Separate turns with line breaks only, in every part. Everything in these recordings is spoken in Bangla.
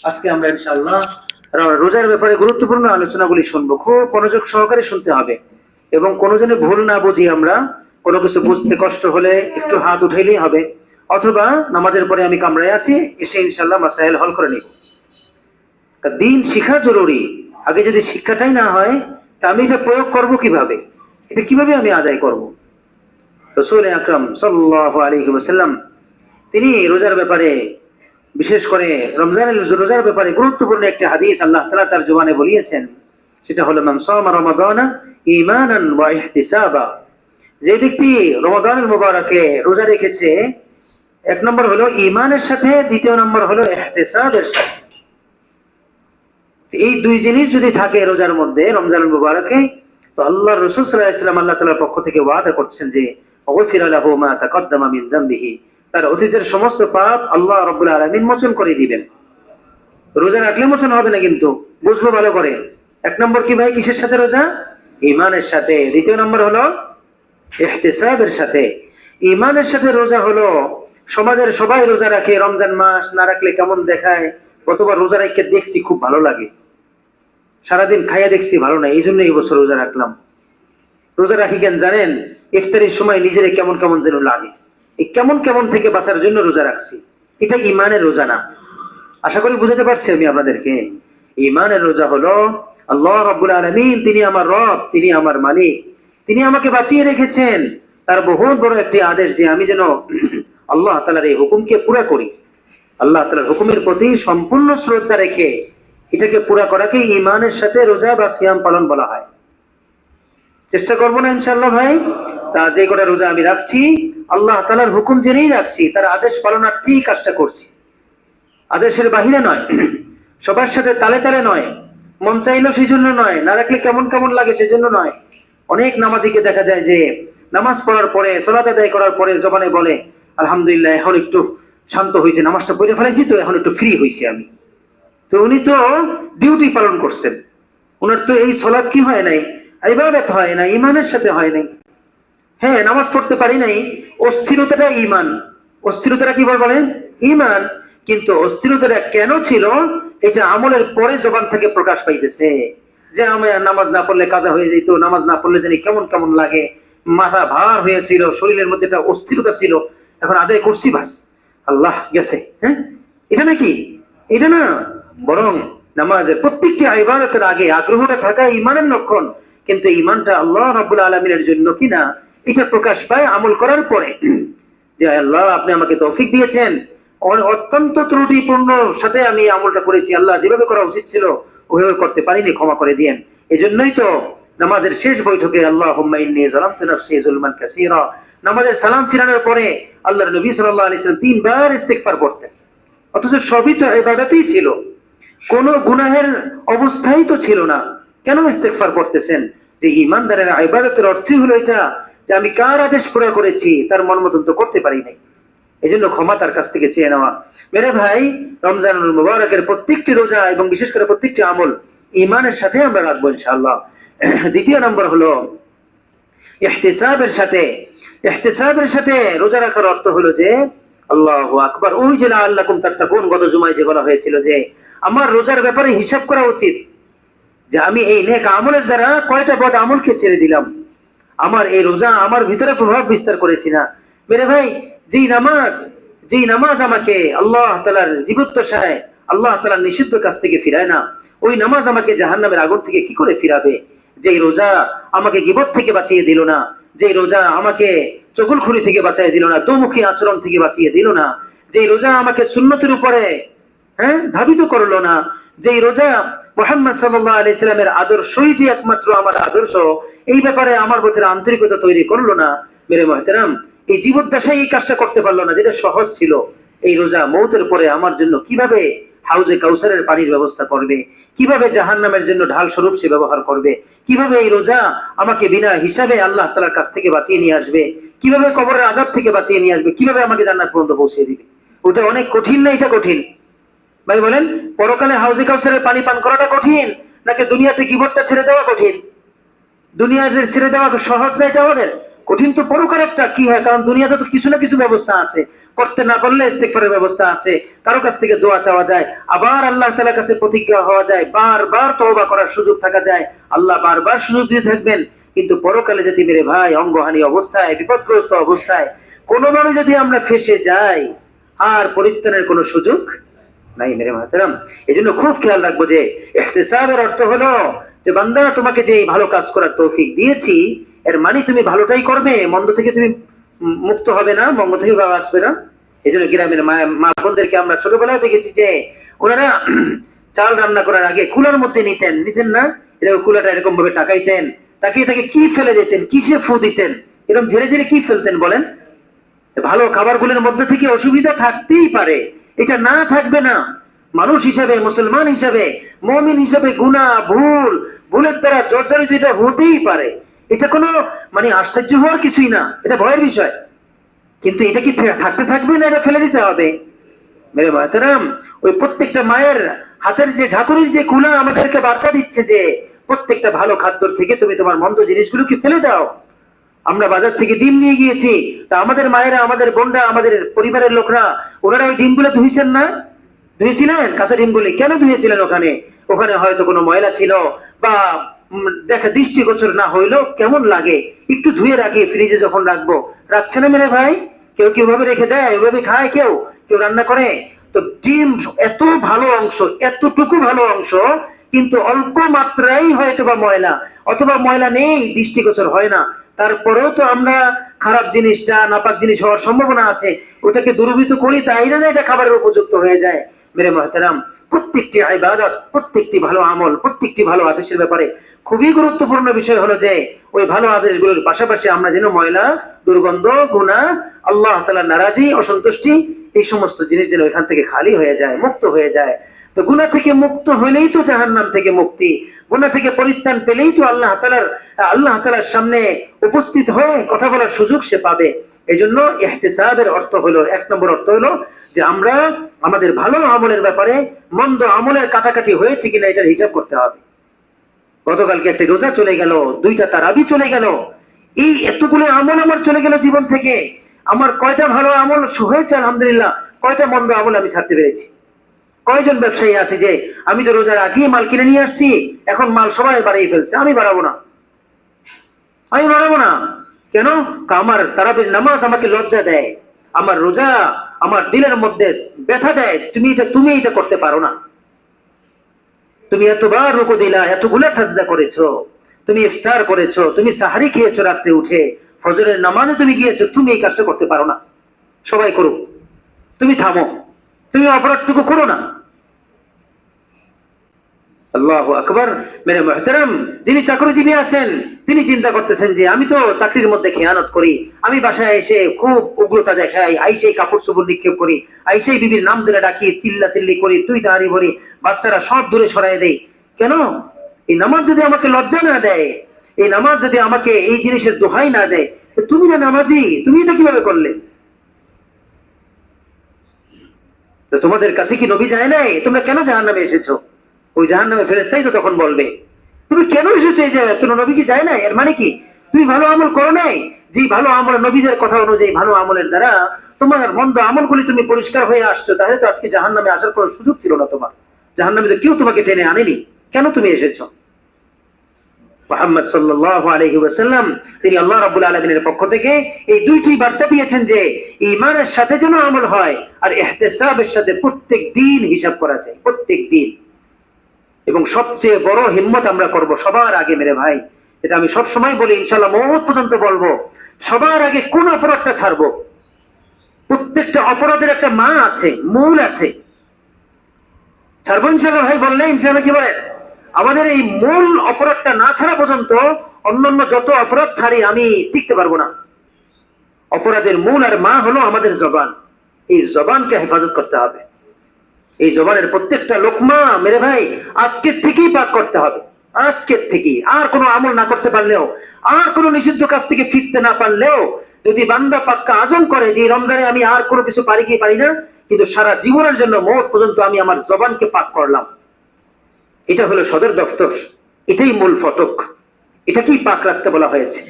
আজকে আমরা ইনশাআল্লাহ রোজার ব্যাপারে গুরুত্বপূর্ণ আলোচনাগুলি শুনবো। খুব মনোযোগ সহকারে শুনতে হবে এবং কোনো জনে ভুল না বুঝি আমরা কোনো কিছু বুঝতে কষ্ট হলে একটু হাত উঠাইলেই হবে, অথবা নামাজের পরে আমি কামরায় আসি, এসে ইনশাআল্লাহ মাসাইল হল করে নিব। দিন শিখা জরুরি। আগে যদি শিক্ষাটাই না হয় তা আমি এটা প্রয়োগ করব কিভাবে, এটা কিভাবে আমি আদায় করব? রাসূল আকরাম সাল্লাল্লাহু আলাইহি ওয়াসাল্লাম তিনি রোজার ব্যাপারে, বিশেষ করে রমজানের রোজার ব্যাপারে গুরুত্বপূর্ণ একটি হাদিস আল্লাহ তাআলা তার জবানে বলিয়েছেন। সেটা হলো মান সামা রমাদানা ঈমানান ওয়া ইহতিসাবা। যে ব্যক্তি রমাদানুল মুবারকে রোজা রেখেছে, এক নম্বর হলো ঈমানের সাথে, দ্বিতীয় নম্বর হলো ইহতিসাবের সাথে। এই দুই জিনিস যদি থাকে রোজার মধ্যে, রমজানুল মুবারকে, তো আল্লাহর রাসূল সাল্লাল্লাহু আলাইহি ওয়াসাল্লাম আল্লাহ তাআলার পক্ষ থেকে ওয়াদা করছেন যে ওয়াগফিরা লাহু মা তাকাদ্দামা মিন যামবিহি, তার অতীতের সমস্ত পাপ আল্লাহ রাব্বুল আলামিন মোচন করে দিবেন। রোজা রাখলে মোচন হবে না, কিন্তু বুঝবো ভালো করে। এক নম্বর কি ভাই, কিসের সাথে রোজা? ঈমানের সাথে। দ্বিতীয় নম্বর হলো ইহতিসাবের সাথে। ঈমানের সাথে রোজা হলো, সমাজের সবাই রোজা রাখে, রমজান মাস না রাখলে কেমন দেখায়। গতবার রোজা রেখে দেখছি খুব ভালো লাগে, সারাদিন খাইয়া দেখছি ভালো না, এই জন্য এই বছর রোজা রাখলাম। রোজা রাখি কেন জানেন? ইফতারির সময় নিজের কেমন কেমন যেন লাগে, এই কেমন কেমন থেকে বাঁচার জন্য রোজা রাখছি। এটা ঈমানের রোজা না। আশা করি বুঝাতে পারছি আমি আপনাদেরকে। ঈমানের রোজা হলো আল্লাহ রাব্বুল আলামিন তিনি আমার রব, তিনি আমার মালিক, তিনি আমাকে বাঁচিয়ে রেখেছেন। তার বহুত বড় একটি আদেশ যে আমি যেন আল্লাহ তাআলার এই হুকুমকে পুরা করি। আল্লাহ তাআলার হুকুমের প্রতি সম্পূর্ণ শ্রদ্ধা রেখে এটাকে পুরা করাকে ঈমানের সাথে রোজা বা সিয়াম পালন বলা হয়। চেষ্টা করবো না ইনশাআল্লাহ ভাই? তা যে কটা রোজা আমি রাখছি, আল্লাহ তাআলার হুকুম জেনেই রাখছি, তার আদেশ পালনার্থেই কাজটা করছি, আদেশের বাহিরে নয়, সবার সাথে তালে তালে নয়, মন চাইলো সেই জন্য নয়, না রাখলে কেমন কেমন লাগে সেই জন্য নয়। অনেক নামাজিকে দেখা যায় যে নামাজ পড়ার পরে, সালাত আদায় করার পরে জবানে বলে আলহামদুলিল্লাহ, এখন একটু শান্ত হয়েছে, নামাজটা পড়ে ফেলাইছি তো এখন একটু ফ্রি হয়েছি আমি। তো উনি তো ডিউটি পালন করছেন, ওনার তো এই সালাত কি হয় নাই, ইবাদত হয় না, ঈমানের সাথে হয় নাই। হ্যাঁ, নামাজ পড়তে পারি নাই, অস্থিরতাটা ঈমান। অস্থিরতাটা কি বলেন? ঈমান। কিন্তু অস্থিরতাটা কেন ছিল, এটা আমলের পরে জবান থেকে প্রকাশ পাইতেছে যে আমি নামাজ না পড়লে কাজা হয়ে যেত, নামাজ না পড়লে জানি কেমন কেমন লাগে, মাথা ভার হয়েছিল, শরীরের মধ্যে একটা অস্থিরতা ছিল, এখন আদায় করছি, বাস আল্লাহ গেছে। হ্যাঁ, এটা নাকি? এটা না, বরং নামাজের প্রত্যেকটি ইবাদতের আগে আগ্রহটা থাকা ঈমানের লক্ষণ। কিন্তু ঈমানটা আল্লাহ রাব্বুল আলামিনের জন্য কিনা, এটা প্রকাশ পায় আমল করার পরে। যে আল্লাহ আপনি আমাকে তৌফিক দিয়েছেন, অত্যন্ত ত্রুটিপূর্ণ সাথে আমি আমলটা করেছি, আল্লাহ যেভাবে করা উচিত ছিল ওইভাবে করতে পারিনি, ক্ষমা করে দিয়েন। এই জন্যই তো নামাজের শেষ বৈঠকে আল্লাহুম্মা ইন্নী যালামতু নাফসি যুলমান কাসীরা, নামাজের সালাম ফিরানোর পরে আল্লাহর নবী সাল্লাল্লাহু আলাইহি ওয়াসাল্লাম 3 বার ইস্তিগফার করতেন। অথচ সবই তো ইবাদতই ছিল, কোন গুনাহের অবস্থাই তো ছিল না, কেন ইস্তেগফার করতেছেন? যে ঈমানদারের ইবাদতের অর্থই হলো এটা যে আমি কার আদেশ পুরা করেছি, তার মন মতন তো করতে পারি নাই, এজন্য ক্ষমা তার কাছ থেকে চেয়ে নেওয়া। মেরে ভাই, রমজানুল মুবারকের প্রত্যেকটি রোজা এবং বিশেষ করে প্রত্যেকটি আমল ঈমানের সাথে আমরা রাখবো ইনশাআল্লাহ। দ্বিতীয় নম্বর হলো ইহতিসাবের সাথে। ইহতিসাবের সাথে রোজা রাখার অর্থ হলো যে আল্লাহু আকবার, ওই যে লাআল্লাকুম তাত্তাকুন, গত জুমায় যে বলা হয়েছিল যে আমার রোজার ব্যাপারে হিসাব করা উচিত, যে আমি এই নেক আমলের দ্বারা কয়টা বদ আমলকে ছেড়ে দিলাম, আমার এই রোজা আমার ভিতরে প্রভাব বিস্তার করেছি না। মেরে ভাই, যেই নামাজ আমাকে আল্লাহ তাআলার জীবদ্দশায় আল্লাহ তাআলার নিষিদ্ধ কাজ থেকে ফিরায় না, ওই নামাজ আমাকে জাহান্নামের আগুন থেকে কি করে ফিরাবে? যেই রোজা আমাকে গীবত থেকে বাঁচিয়ে দিল না, যেই রোজা আমাকে চগলখুরি থেকে বাঁচিয়ে দিল না, দোমুখী আচরণ থেকে বাঁচিয়ে দিল না, যেই রোজা আমাকে সুন্নতের উপরে ধাবিত করলো না, যেই রোজা মুহাম্মদ সাল্লাল্লাহু আলাইহি সাল্লামের আদর্শই যে একমাত্র আমার আদর্শ, এই ব্যাপারে আমার ভিতরে আন্তরিকতা তৈরি করলো না, মেরে মুহতারাম, এই জীবদ্দশায় এই কাজটা করতে পারলো না যেটা সহজ ছিল, এই রোজা মৌতের পরে আমার জন্য কিভাবে হাউজে কাউসারের পানির ব্যবস্থা করবে, কিভাবে জাহান্নামের জন্য ঢাল স্বরূপ সে ব্যবহার করবে, কিভাবে এই রোজা আমাকে বিনা হিসাবে আল্লাহ তাআলার কাছ থেকে বাঁচিয়ে নিয়ে আসবে, কিভাবে কবরের আযাব থেকে বাঁচিয়ে নিয়ে আসবে, কিভাবে আমাকে জান্নাত পর্যন্ত পৌঁছে দিবে। ওটা অনেক কঠিন না? এটা কঠিন ভাই বলেন? পরকালে হাউজে কাউসারের পানি পান করাটা কঠিন, নাকি দুনিয়াতে গীবতটা ছেড়ে দেওয়া কঠিন? দুনিয়াতে ছেড়ে দেওয়া সহজ না, এটা আমাদের কঠিন তো পরকালেরটা কি হয়, কারণ দুনিয়াতে তো কিছু না কিছু ব্যবস্থা আছে, করতে না পারলে ইস্তেগফারের ব্যবস্থা আছে, কারো কাছ থেকে দোয়া চাওয়া যায়, আবার আল্লাহ তাআলার কাছে প্রতিজ্ঞা হওয়া যায়, বারবার তওবা করার সুযোগ থাকা যায়, আল্লাহ বারবার সুযোগ দিয়ে থাকবেন। কিন্তু পরকালে যদি মেরে ভাই অঙ্গহানি অবস্থায়, বিপদগ্রস্ত অবস্থায় কোনোভাবে যদি আমরা ফেসে যাই, আর পরিত্রাণের কোনো সুযোগ নাই মেরে মাহতারাম। এই জন্য খুব খেয়াল রাখবো যে ইহতিসাবের অর্থ হলো যে বান্দা, তোমাকে যে এই ভালো কাজ করার তৌফিক দিয়েছি, এর মানে তুমি ভালোটাই করবে, মন্দ থেকে তুমি মুক্ত হবে না, মন্দ থেকে বাবা আসবে না। এই জন্য গ্রামের মা বোনদেরকে আমরা ছোটবেলায় দেখেছি যে ওনারা চাল রান্না করার আগে কুলার মধ্যে নিতেন না, এরকম কুলাটা এরকম ভাবে টাকাইতেন, তাকিয়ে তাকে কি ফেলে দিতেন, কিসে ফু দিতেন, এরকম ঝেড়ে ঝেড়ে কি ফেলতেন বলেন? ভালো খাবারগুলোর মধ্যে থেকে অসুবিধা থাকতেই পারে, এটা না থাকবে না। মানুষ হিসাবে, মুসলমান হিসাবে, মুমিন হিসাবে ভুলের দ্বারা জর্জরিত এটা হতেই পারে, এটা কোনো মানে আশ্চর্য হওয়ার কিছুই না, এটা ভয়ের বিষয়। কিন্তু এটা কি থাকতে থাকবে না, এটা ফেলে দিতে হবে মেরে মাহতারাম। ওই প্রত্যেকটা মায়ের হাতের যে ঝাঁকুরির যে কুলা আমাদেরকে বার্তা দিচ্ছে যে প্রত্যেকটা ভালো খাদ্য থেকে তুমি তোমার মন্দ জিনিসগুলোকে ফেলে দাও। আমরা বাজার থেকে ডিম নিয়ে গিয়েছি, তা আমাদের মায়েরা, আমাদের বোনরা, আমাদের পরিবারের লোকরা, ওনারা ওই ডিমগুলো ধুইছেন না? ধুয়েছিলেন? কাঁচা ডিমগুলি কেন ধুয়েছিলেন? ওখানে হয়তো কোনো ময়লা ছিল, বা দেখা দৃষ্টিগোচর না হইলো, কেমন লাগে, একটু ধুয়ে রাখি, ফ্রিজে যখন রাখবো। রাখছে না মেরে ভাই? কেউ কিভাবে রেখে দেয়, ওইভাবে খায়, কেউ কেউ রান্না করে। তো ডিম এত ভালো অংশ, এতটুকু ভালো অংশ, কিন্তু অল্প মাত্রায় হয়তো বা ময়লা, অথবা ময়লা নেই, দৃষ্টিগোচর হয় না, তারপরেও তো আমরা খারাপ জিনিসটা, নাপাক জিনিস হওয়ার সম্ভাবনা আছে, ওটাকে দুর্বৃত্ত করি, তাই না এটা খাবারের উপযুক্ত হয়ে যায় মেরে মুহতারাম। প্রত্যেকটি ইবাদত, প্রত্যেকটি ভালো আমল, প্রত্যেকটি ভালো আদেশের ব্যাপারে খুবই গুরুত্বপূর্ণ বিষয় হলো যে ওই ভালো আদেশগুলোর পাশাপাশি আমরা যেন ময়লা, দুর্গন্ধ, গুনাহ, আল্লাহ তাআলার নারাজি, অসন্তুষ্টি, এই সমস্ত জিনিস যেন এখান থেকে খালি হয়ে যায়, মুক্ত হয়ে যায়। তো গুনাহ থেকে মুক্ত হলেই তো জাহান্নাম থেকে মুক্তি, গুনাহ থেকে পরিত্রাণ পেলেই তো আল্লাহ তাআলার সামনে উপস্থিত হয়ে কথা বলার সুযোগ সে পাবে। এই জন্য ইহতিসাবের অর্থ হলো, এক নম্বর অর্থ হলো যে আমরা আমাদের ভালো আমলের ব্যাপারে মন্দ আমলের কাটাকাটি হয়েছে কিনা এটার হিসাব করতে হবে। গতকালকে একটা রোজা চলে গেল, 2টা তারাবি চলে গেল, এই এতগুলো আমল আমার চলে গেল জীবন থেকে। আমার কয়টা ভালো আমল হয়েছে আলহামদুলিল্লাহ, কয়টা মন্দ আমল আমি ছাড়তে পেরেছি? কয়জন ব্যবসায়ী আছে যে আমি তো রোজার আগেই মাল কিনে নিয়ে আসছি, এখন মাল সবাই বাড়িয়ে ফেলছে, আমি বাড়াবো না। কেন? আমার তারাবির নামাজ আমাকে লজ্জা দেয়, আমার রোজা আমার দিলের মধ্যে ব্যথা দেয়, তুমি এটা করতে পারো না। তুমি এতবার রুকু দিলা, এতগুলা সাজদা করেছো, তুমি ইফতার করেছো, তুমি সাহারি খেয়েছো রাত্রে উঠে, ফজরের নামাজে তুমি গিয়েছো, তুমি এই কাজটা করতে পারো না, সবাই করুক, তুমি থামো, তুমি অপরাধটুকু করো না। আল্লাহু আকবার। মেরে মুহতারাম, যিনি চাকরিজীবী আছেন তিনি চিন্তা করতেছেন যে আমি তো চাকরির মধ্যে খেয়ানত করি, আমি বাসায় এসে খুব উগ্রতা দেখাই, আইসেই কাপড় চোপড় নিক্ষেপ করি, আইসেই বিবির নাম ধরে ডাকি, চিল্লা চিল্লি করি, তুই তাহারি ভরি, বাচ্চারা সব দূরে সরাই দেই। কেন? এই নামাজ যদি আমাকে লজ্জা না দেয়, এই নামাজ যদি আমাকে এই জিনিসের দোহাই না দেয়, তুমি না নামাজি, তুমি এটা কিভাবে করলে? তো তোমাদের কাছে কি নবী যায় নাই? তোমরা কেন জাহান্নামে এসেছো? ওই জাহান্নামে ফেরেশতাই তো তখন বলবে তুমি কেন এসেছো এই জায়গায়, তোমার নবী কি যায় নাই? এর মানে কি তুমি ভালো আমল করো নাই? যে ভালো আমল, নবীদের কথা অনুযায়ী ভালো আমলের দ্বারা তোমার মন্দ আমলগুলি তুমি পরিষ্কার হয়ে আসছো, তাহলে তো আজকে জাহান্নামে আসার কোনো সুযোগ ছিল না তোমার। জাহান্নামে তো কেউ তোমাকে টেনে আনেনি, কেন তুমি এসেছো? মুহাম্মদ সাল্লাল্লাহু আলাইহি ওয়াসাল্লাম তিনি আল্লাহ রাব্বুল আলামিনের পক্ষ থেকে এই দুইটি বার্তা দিয়েছেন যে ঈমানের সাথে যেন আমল হয়, আর ইহতিসাবের সাথে প্রত্যেক দিন হিসাব করা যায়, প্রত্যেক দিন। এবং সবচেয়ে বড় হিম্মত আমরা করব সবার আগে মেরে ভাই, এটা আমি সব সময় বলি, ইনশাআল্লাহ মওত পর্যন্ত বলবো, সবার আগে কোন অপরাধটা ছাড়বো? প্রত্যেকটা অপরাধের একটা মা আছে, মূল আছে, ছাড়বো ইনশাআল্লাহ ভাই বললে, ইনশাআল্লাহ কি বলেন? আমাদের এই মূল অপরাধটা না ছাড়া পর্যন্ত অন্যান্য যত অপরাধ ছাড়ি আমি টিকতে পারবো না। অপরাধের মূল আর মা হলো আমাদের জবান, এই জবানকে হেফাজত করতে হবে। এই জবানের প্রত্যেকটা লোকমা মেরে ভাই আজকের থেকেই পাক করতে হবে, আজকের থেকেই। আর কোনো আমল না করতে পারলেও, আর কোনো নিষিদ্ধ কাজ থেকে ফিরতে না পারলেও, যদি বান্দা পাক্কা আজম করে যে রমজানে আমি আর কোনো কিছু পারি কি পারি না, কিন্তু সারা জীবনের জন্য মওত পর্যন্ত আমি আমার জবানকে পাক করলাম, এটা হলো সদর দফতর, এটাই মূল ফটক, এটাকেই পাক রাখতে বলা হয়েছে।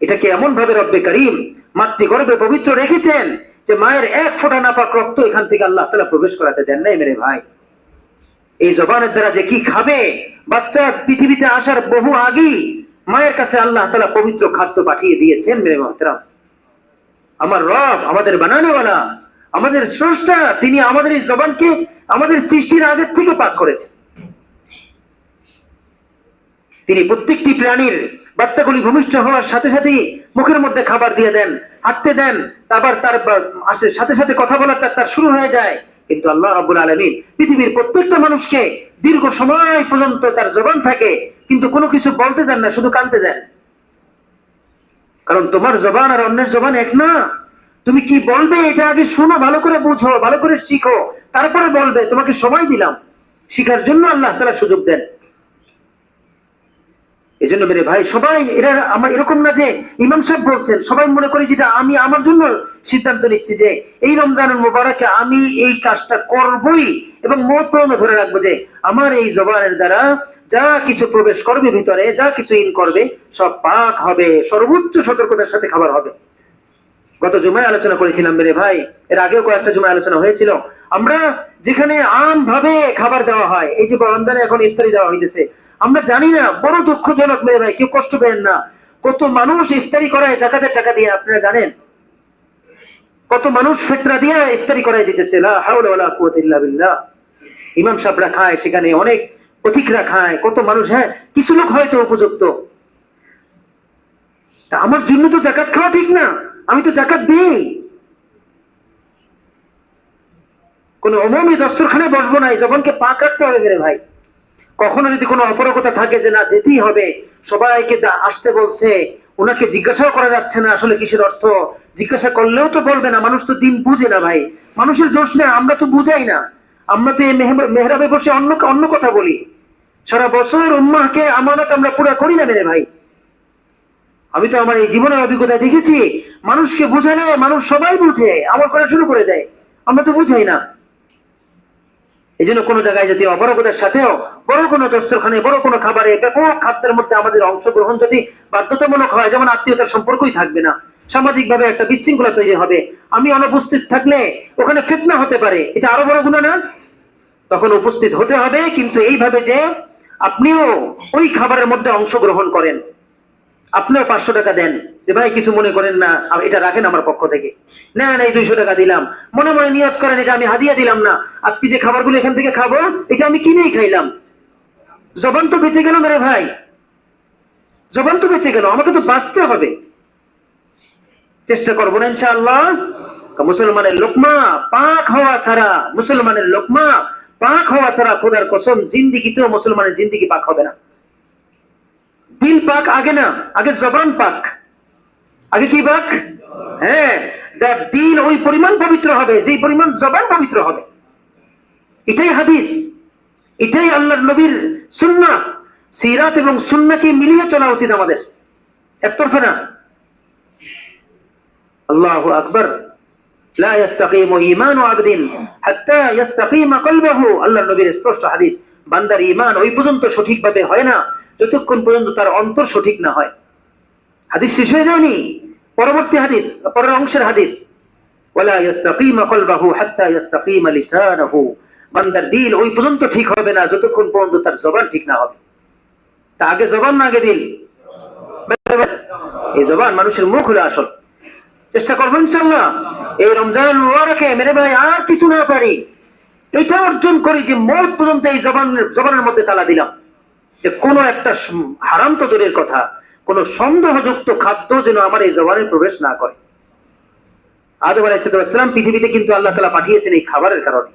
এটাকে এমন ভাবে রব্বে করিম মাতৃগর্ভে পবিত্র রেখেছেন যে মায়ের এক ফোঁটা নাপাক রক্ত এখান থেকে আল্লাহ তাআলা প্রবেশ করাতে দেন নাই মেরে ভাই। এই জবানের দ্বারা যে কি খাবে, বাচ্চা পৃথিবীতে আসার বহু আগেই মায়ের কাছে আল্লাহ তাআলা পবিত্র খাদ্য পাঠিয়ে দিয়েছেন মেরে মুহতারাম। আমার রব, আমাদের বানানোওয়ালা, আমাদের স্রষ্টা, তিনি আমাদের এই জবানকে আমাদের সৃষ্টির আগের থেকে পাক করেছেন। তিনি প্রত্যেকটি প্রাণীর বাচ্চাগুলি ভূমিষ্ঠ হওয়ার সাথে সাথেই মুখের মধ্যে খাবার দিয়ে দেন, হাঁটতে দেন, আবার তার সাথে সাথে কথা বলার তার শুরু হয়ে যায়। কিন্তু আল্লাহ রাব্বুল আলামিন পৃথিবীর প্রত্যেকটা মানুষকে দীর্ঘ সময় পর্যন্ত তার জবান থাকে, কিন্তু কোনো কিছু বলতে দেন না, শুধু কানতে দেন। কারণ তোমার জবান আর অন্যের জবান এক না। তুমি কি বলবে এটা আগে শোনো, ভালো করে বুঝো, ভালো করে শিখো, তারপরে বলবে। তোমাকে সময় দিলাম, শিখার জন্য আল্লাহ তাআলা সুযোগ দেন। এই জন্য মেরে ভাই, সবাই এটা আমার এরকম না যে ইমাম সাহেব বলছেন সবাই মনে করি যেটা আমি আমার জন্য সিদ্ধান্ত নিচ্ছি যে এই রমজানুল মুবারকে আমি এই কাজটা করবই এবং মত পর্যন্ত ধরে রাখবো যে আমার এই জবানের দ্বারা যা কিছু প্রবেশ করবে ভিতরে, যা কিছু ইন করবে সব পাক হবে, সর্বোচ্চ সতর্কতার সাথে খাবার হবে। গত জুমায় আলোচনা করেছিলাম মেরে ভাই, এর আগেও কয়েকটা জুমায় আলোচনা হয়েছিল। আমরা যেখানে আম ভাবে খাবার দেওয়া হয়, এই যে রমজানে এখন ইফতারি দেওয়া হইতেছে, আমরা জানি না, বড় দুঃখজনক মেরে ভাই, কেউ কষ্ট পেয়েন না। কত মানুষ ইফতারি করায় যাকাতের টাকা দিয়ে, আপনারা জানেন? কত মানুষ ফিতরা দিয়ে ইফতারি করায় দিতেছে। লা হাওলা ওয়ালা কুওয়াতা ইল্লা বিল্লাহ। ইমাম সাহেবরা খায়, সেখানে অনেক পথিকরা খায়, কত মানুষ। হ্যাঁ, কিছু লোক হয়তো উপযুক্ত। তা আমার জন্য তো যাকাত খাওয়া ঠিক না, আমি তো যাকাত দিই। কোন অমমি দস্তরখানে বসবো না, এই জবানকে পাক রাখতে হবে মেরে ভাই। কখনো যদি কোনো অপরকতা থাকে যে না যেতেই হবে, সবাইকে আসতে বলছে, ওনাকে জিজ্ঞাসাও করা যাচ্ছে না আসলে কিসের অর্থ, জিজ্ঞাসা করলেও তো বলবে না, মানুষ তো দিন বুঝে না ভাই। মানুষের দোষ না, আমরা তো বুঝাই না। আমরা তো এই মেহরাবে বসে অন্য কথা বলি। সারা বছর উম্মাহকে আমানত আমরা পুরা করি না মেরে ভাই। আমি তো আমার এই জীবনের অভিজ্ঞতা দেখেছি, মানুষকে বুঝালে মানুষ সবাই বুঝে, আমল করা শুরু করে দেয়, আমরা তো বুঝাই না। এই জন্য কোনো জায়গায় যদি অপারগতার সাথেও বড় কোনো দস্তরখানে, বড় কোনো খাবারে, ব্যাপক খাদ্যের মধ্যে আমাদের অংশগ্রহণ যদি বাধ্যতামূলক হয়, যেমন আত্মীয়তার সম্পর্কই থাকবে না, সামাজিক ভাবে একটা বিশৃঙ্খলা তৈরি হবে, আমি অনুপস্থিত থাকলে ওখানে ফিতনা হতে পারে, এটা আরো বড় গুনাহ না? তখন উপস্থিত হতে হবে, কিন্তু এইভাবে যে আপনিও ওই খাবারের মধ্যে অংশগ্রহণ করেন। আপনিও 500 টাকা দেন যে ভাই কিছু মনে করেন না, এটা রাখেন আমার পক্ষ থেকে। না না, এই 200 টাকা দিলাম, মনে মনে নিয়ত করেন এটা আমি হাদিয়া দিলাম না, আজকে যে খাবারগুলো এখান থেকে খাবো এটা আমি কিনেই খাইলাম। জবান তো বেঁচে গেল মেরে ভাই, জবান তো বেঁচে গেল, আমাকে তো বাঁচতে হবে। চেষ্টা করবো না ইনশাআল্লাহ। মুসলমানের লোকমা পাক হওয়া ছাড়া, মুসলমানের লোকমা পাক হওয়া ছাড়া খোদার কসম জিন্দিগিতেও মুসলমানের জিন্দিগি পাক হবে না। দিল পাক আগে না, আগে জবান পাক। আগে কি পাক? হ্যাঁ, দিল ওই পরিমাণ পবিত্র হবে যে পরিমাণ জবান পবিত্র হবে। এটাই হাদিস, এটাই আল্লাহর নবীর সুন্নাহ। সিরাত এবং সুন্নাহকে মিলিয়ে চলা উচিত আমাদের, একতরফা না। আল্লাহু আকবার। লা ইস্তাকিমু ঈমানু আবদিন হাত্তা ইস্তাকিমা কলবুহু। আল্লাহর নবীর স্পষ্ট হাদিস, বান্দার ঈমান ওই পর্যন্ত সঠিকভাবে হয় না যতক্ষণ পর্যন্ত তার অন্তর সঠিক না হয়। হাদিস শেষ হয়ে যায়নি, পরবর্তী হাদিস, পরের অংশের হাদিস, ওয়ালা ইস্তাকিমা কলবুহু হাত্তা ইস্তাকিমা লিসানুহু। বান্দার দিল ওই পর্যন্ত ঠিক হবে না যতক্ষণ পর্যন্ত তার জবান ঠিক না হবে। তা আগে জবান না আগে দিল? এই জবান মানুষের মুখ হলো আসল। চেষ্টা করবো ইনশাআল্লাহ এই রমজান মুবারকে মেরে ভাই আর কিছু না পারি, এটা অর্জন করি যে মওত পর্যন্ত এই জবানের মধ্যে তালা দিলাম, যে কোনো একটা হারাম তো দূরের কথা, কোনো সন্দেহযুক্ত খাদ্য যেন আমার এই জবানে প্রবেশ না করে। আদম আলাইহিস সালাম পৃথিবীতে কিন্তু আল্লাহ তাআলা পাঠিয়েছেন এই খাবারের কারণে,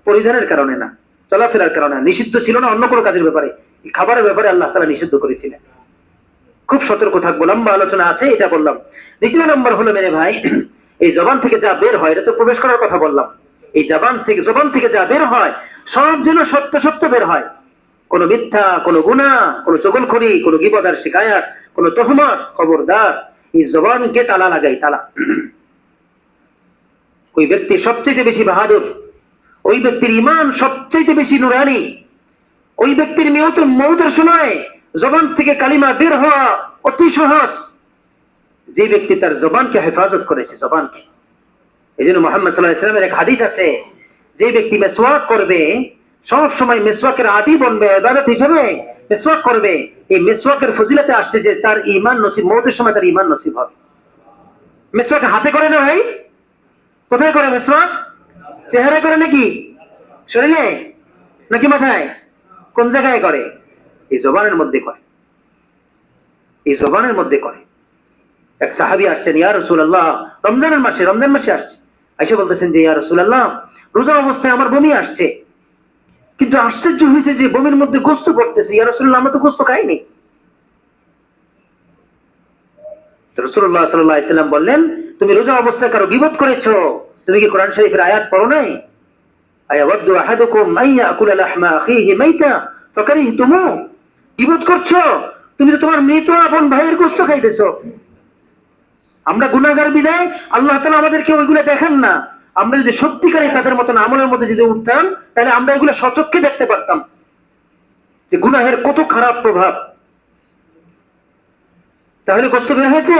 পরিধানের কারণে না, চলাফেরার কারণে। নিষিদ্ধ ছিল না অন্য কোনো কাজের ব্যাপারে, এই খাবারের ব্যাপারে আল্লাহ তাআলা নিষিদ্ধ করেছিলেন। খুব সতর্ক থাকবো, লম্বা আলোচনা আছে, এটা বললাম। দ্বিতীয় নম্বর হলো মেরে ভাই, এই জবান থেকে যা বের হয় এটা তো প্রবেশ করার কথা বললাম। এই জবান থেকে যা বের হয় সব যেন সত্য সত্য বের হয়। কোনো মিথ্যা, কোনো গুনাহ, কোনো চগলখড়ি, কোনো গীবত আর শিকায়াত, কোনো তহমত, খবরদার এই জবানকে তালা লাগাই, তালা। ওই ব্যক্তি সবচেয়ে বেশি বাহাদুর, ওই ব্যক্তির ঈমান সবচেয়ে বেশি নুরানি, ওই ব্যক্তির মওতের সময় জবান থেকে কালিমা বের হওয়া অতি সহজ। যে ব্যক্তি তার জবানকে হেফাজত করেছে, জবানকে। এই জন্য মুহাম্মদ সাল্লাল্লাহু আলাইহি ওয়াসাল্লামের এক হাদিস আছে, যে ব্যক্তি মেসওয়াক করবে, সব সময় মেসওয়াকের আদি বনবে, ইবাদত হিসেবে মেসওয়াক করবে, এই মেসওয়াকের ফজিলতে আসছে যে তার ঈমান নসিব, মওতের সময় তার ঈমান নসিব হবে। মেসওয়াক হাতে করে না ভাই, কোথায় করে মেসওয়াক? চেহারায় করে নাকি শরীরে নাকি মাথায়? কোন জায়গায় করে? এই জবানের মধ্যে করে, এই জবানের মধ্যে করে। এক সাহাবী আসছেন, ইয়া রাসূলুল্লাহ, রমজান মাসে আসছে, আয়েশা বলতেছেন যে ইয়া রাসূলুল্লাহ, রোজা অবস্থায় আমার বমি আসছে, কিন্তু আশ্চর্য হয়েছে যে বমির মধ্যে গোশত পড়তেছে। ইয়া রাসূলুল্লাহ, আমরা তো গোশত খাইনি। তো রাসূলুল্লাহ সাল্লাল্লাহু আলাইহি ওয়াসাল্লাম বললেন, তুমি রোজা অবস্থায় কারো গীবত করেছো, তুমি কি কোরআন শরীফের আয়াত পড়ো নাই? আয়াওয়াদু আহাদুকুম আইয়াকুলা লাহমা আখিহি মাইতা ফাকারিহতুমু, গীবত করছো, তুমি তো তোমার মৃত আপন ভাইয়ের গোশত খাইতেছো। আমরা গুনাহগার বিদায় আল্লাহ তাআলা আমাদেরকে ওইগুলো দেখান না। আমরা যদি সত্যিকারে তাদের মতন আমলের মধ্যে যদি উঠতাম, তাহলে আমরা এগুলো সচক্ষে দেখতে পারতাম যে গুনাহের কত খারাপ প্রভাব। তাহলে কষ্ট বের হয়েছে।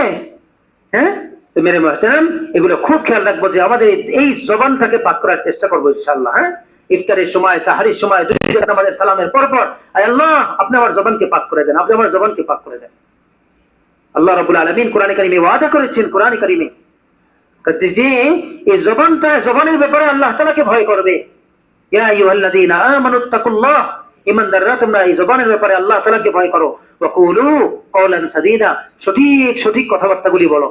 হ্যাঁ, তো মেরে মুহতারাম, এগুলো খুব খেয়াল রাখবো যে আমাদের এই জবানটাকে পাক করার চেষ্টা করবো ইনশাআল্লাহ। হ্যাঁ, ইফতারের সময়, সাহারির সময়, দুই রাকাত আমাদের সালামের পর আয় আল্লাহ, আপনি আমার জবানকে পাক করে দেন, আপনি আমার জবানকে পাক করে দেন। আল্লাহ রাব্বুল আলামিন কোরআনে কারিমে ওয়াদা করেছেন, কোরআনে কারিমে যে এই জবানের ব্যাপারে আল্লাহ তাআলাকে ভয় করবে। ইয়া আইয়ুহাল্লাযীনা আমানুত্তাকুল্লাহ, ঈমানদাররা তোমরা এই জবানের ব্যাপারে আল্লাহ তাআলাকে ভয় করো। ওয়া কুলু কওলান সাদীদা, সঠিক কথাবার্তাগুলি বলো।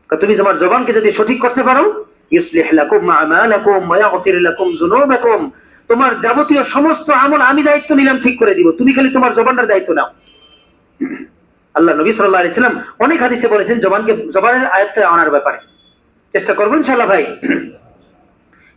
তুমি তোমার জবানকে যদি সঠিক করতে পারো, ইউসলিহ লাকুম আমালাকুম ওয়া ইয়াগফির লাকুম যুনুবাকুম, তোমার যাবতীয় সমস্ত আমল আমি দায়িত্ব নিলাম, ঠিক করে দিব। তুমি খালি তোমার জবানের দায়িত্ব নাও। আল্লাহ নবী সাল্লাল্লাহু আলাইহি ওয়াসাল্লাম অনেক হাদিসে বলেছেন জবানের আয়াতে আনার ব্যাপারে। চেষ্টা করব ইনশাআল্লাহ ভাই।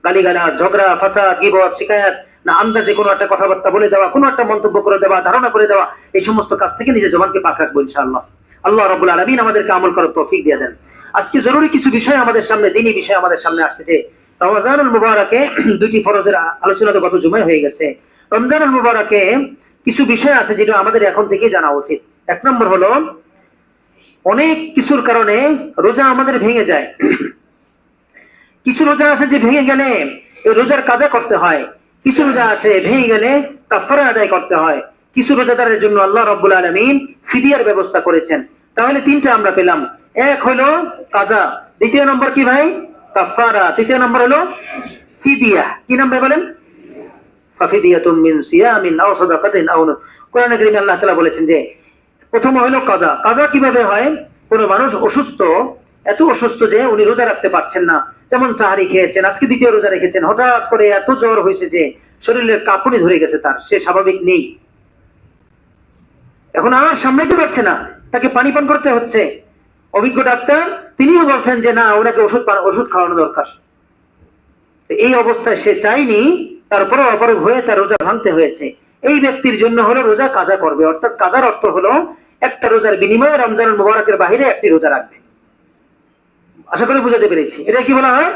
গালিগালাজ, ঝগড়া, ফাসাদ, গীবত, শিকায়াত, না আন্দাজে কোনো একটা কথাবার্তা বলে দেওয়া, কোনো একটা মন্তব্য করে দেওয়া, ধারণা করে দেওয়া, এই সমস্ত কাজ থেকে নিজের জবানকে পাক রাখবো ইনশাআল্লাহ। আল্লাহ রাব্বুল আলামিন আমাদেরকে আমল করার তৌফিক দিয়ে দেন। আজকে জরুরি কিছু বিষয় আমাদের সামনে, দ্বীনি বিষয় আমাদের সামনে আসছে। যে রমজানুল মুবারাকে দুইটি ফরজের আলোচনা তো গত জুমায় হয়ে গেছে। রমজানুল মুবারাকে কিছু বিষয় আছে যেটা আমাদের এখন থেকে জানা উচিত। এক নম্বর হলো, অনেক কিছুর কারণে রোজা আমাদের ভেঙে যায়। কিছু রোজা আছে যে ভেঙে গেলে এই রোজার কাজা করতে হয়, কিছু রোজা আছে ভেঙে গেলে কাফারা আদায় করতে হয়। কিছু রোজাদারের জন্য আল্লাহ রাব্বুল আলামিন ফিদিয়ার ব্যবস্থা করেছেন। তাহলে তিনটা আমরা পেলাম। এক হলো কাজা, দ্বিতীয় নম্বর কি ভাই? কাফারা, তৃতীয় নম্বর হলো ফিদিয়া। কি নাম ভাই বলেন? ফাফিদিয়াতুম মিন সিয়ামিন আও সাদাকাতিন আও, কোরআনে কারীমে আল্লাহ তাআলা বলেছেন যে প্রথম হলো কাদা। কাদা কিভাবে হয়? কোনো মানুষ অসুস্থ, এত অসুস্থ যে উনি রোজা রাখতে পারছেন না, যেমন সাহারি খেয়েছেন, আজকে দ্বিতীয় রোজা রেখেছেন, হঠাৎ করে এত জ্বর হয়েছে যে শরীরের কাঁপুনি ধরে গেছে, তার সে স্বাভাবিক নেই, এখন আর সামলাইতে পারছে না, তাকে পানি পান করতে হচ্ছে। অভিজ্ঞ ডাক্তার তিনিও বলছেন যে না, ওনাকে ওষুধ খাওয়ানো দরকার। এই অবস্থায় সে চাইনি, তারপরে অপারগ হয়ে তার রোজা ভাঙতে হয়েছে। এই ব্যক্তির জন্য হলো রোজা কাজা করবে। অর্থাৎ কাজার অর্থ হলো একটা রোজার বিনিময়ে রমজানুল মুবারকের বাহিরে একটি রোজা রাখবে। আশা করি বুঝাতে পেরেছি। এটা কি বলা হয়?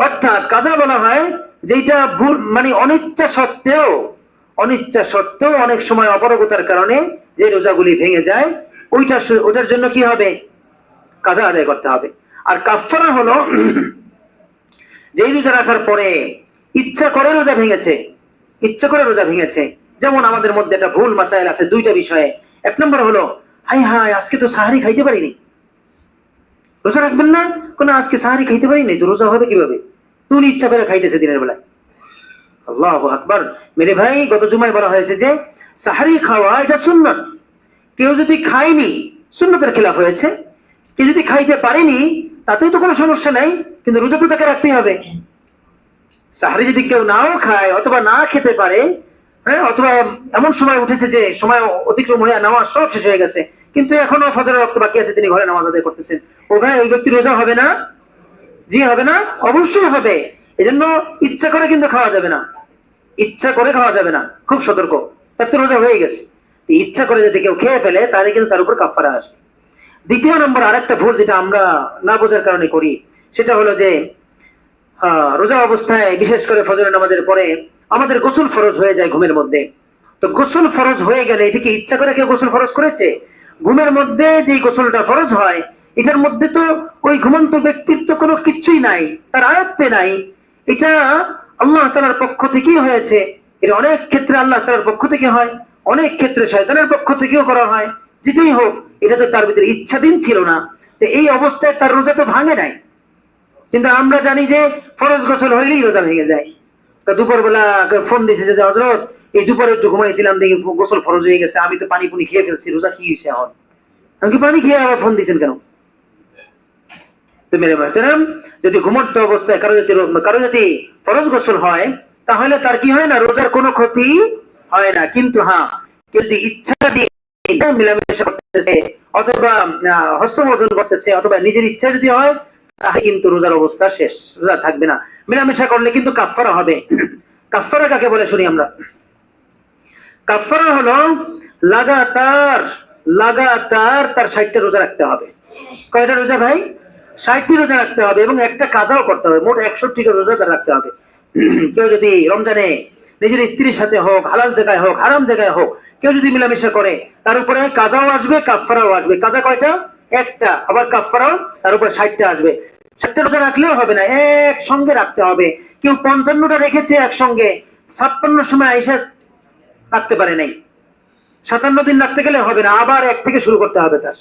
অর্থাৎ কাজা বলা হয় যেটা মানে অনিচ্ছা সত্ত্বেও অনেক সময় অপারগতার কারণে যে রোজাগুলি ভেঙে যায়, ওইটার জন্য কি হবে? কাজা আদায় করতে হবে। আর কাফারা হলো যেই রোজা রাখার পরে ইচ্ছা করে রোজা ভেঙেছে। যেমন আমাদের মধ্যে একটা ভুল মাসাইল আছে দুইটা বিষয়ে। এক নম্বর হলো, হাই আজকে তো সাহারি খাইতে পারিনি, রোজা রাখবেন না, কোনো আজকে সাহারি খাইতে পারিনি, তো রোজা হবে কিভাবে? তুই ইচ্ছা করে খাইতেছে দিনের বেলায়। আল্লাহু আকবার। মেরে ভাই, গত জুমায় বলা হয়েছে যে সাহারি খাওয়া এটা সুন্নাত। কেউ যদি খায়নি, সুন্নতের খেলাফ হয়েছে। কেউ যদি খাইতে পারেনি, তাতেও তো কোনো সমস্যা নাই, কিন্তু রোজা তো তাকে রাখতেই হবে। সাহারি যদি কেউ নাও খায় অথবা না খেতে পারে, হ্যাঁ, অথবা এমন সময় উঠেছে যে সময় অতিক্রম হয়ে নামাজ সব শেষ হয়ে গেছে, কিন্তু এখনো ফজরের ওয়াক্ত বাকি আছে, তিনি ঘরে নামাজ আদায় করতেছেন, ওই ব্যক্তি রোজা হবে না? জি হবে না, অবশ্যই হবে। এজন্য ইচ্ছা করে কিন্তু খাওয়া যাবে না, ইচ্ছা করে খাওয়া যাবে না, খুব সতর্ক। তার তো রোজা হয়ে গেছে। ইচ্ছা করে যদি কেউ খেয়ে ফেলে, তাহলে কিন্তু তার উপর কাফারা আসবে। দ্বিতীয় নম্বর আরেকটা ভুল যেটা আমরা না বোঝার কারণে করি, সেটা হলো যে রোজা অবস্থায় বিশেষ করে ফজরের নামাজের পরে আমাদের গোসল ফরজ হয়ে যায় ঘুমের মধ্যে। তো গোসল ফরজ হয়ে গেলে, এটা কি ইচ্ছা করে কেউ গোসল ফরজ করেছে? ঘুমের মধ্যে যে গোসলটা ফরজ হয়, এটার মধ্যে তো ওই ঘুমন্ত ব্যক্তির তো কোনো কিছুই নাই, তার আয়ত্তে নাই। এটা আল্লাহ তাআলার পক্ষ থেকেই হয়েছে। এটা অনেক ক্ষেত্রে আল্লাহ তাআলার পক্ষ থেকে হয়, অনেক ক্ষেত্রে শয়তানের পক্ষ থেকেও করা হয়। যেটাই হোক, এটা তো তার ভিতরে ইচ্ছাধীন ছিল না। তো এই অবস্থায় তার রোজা তো ভাঙে নাই। কিন্তু আমরা জানি যে ফরজ গোসল হইলেই রোজা ভেঙে যায়। তা দুপুরবেলা ফোন দিয়েছে যে হযরত এই দুপুরে একটু ঘুমাইছিলাম, দেখি গোসল ফরজ হয়ে গেছে, আমি তো পানি পুনি খেয়ে ফেলছি, রোজা কি হয়েছে এখন? আমি কি পানি খেয়ে আবার ফোন দিয়েছেন কেন? তো মেরে মাহতারাম, যদি ঘুমন্ত অবস্থায় কারো যদি ফরজ গোসল হয়, তাহলে তার কি হয় না, রোজার কোনো ক্ষতি হয় না। কিন্তু হ্যাঁ, কেউ যদি ইচ্ছা দিয়ে মিলামেশা করতেছে অথবা হস্তমৈথুন করতেছে অথবা নিজের ইচ্ছা যদি হয়, তাহলে কিন্তু রোজার অবস্থা শেষ, রোজা থাকবে না। মেলামেশা করলে কিন্তু কাফফারা হবে। কাফফারা কাকে বলে শুনি আমরা। কাফফারা হলো লাগাতার লাগাতার তার 60টা রোজা রাখতে হবে। কয়টা রোজা ভাই? 60টি রোজা রাখতে হবে এবং একটা কাজাও করতে হবে, মোট 61টা রোজা তার রাখতে হবে। কেউ যদি রমজানে নিজের স্ত্রীর সাথে হোক, হালাল জায়গায় হোক, হারাম জায়গায় হোক, কেউ যদি মিলামেশা করে, তার উপরে কাজাও আসবে, কাফফারাও আসবে। কাজা কয়টা? একটা। আবার কাফফারাও তার উপরে 60টা আসবে। 60টা রোজা রাখলেও হবে না, একসঙ্গে রাখতে হবে। কেউ 55টা রেখেছে একসঙ্গে, 56 সময় আইসা রাখতে পারে নাই, 57 দিন রাখতে গেলে হবে না, আবার এক থেকে শুরু করতে হবে তার।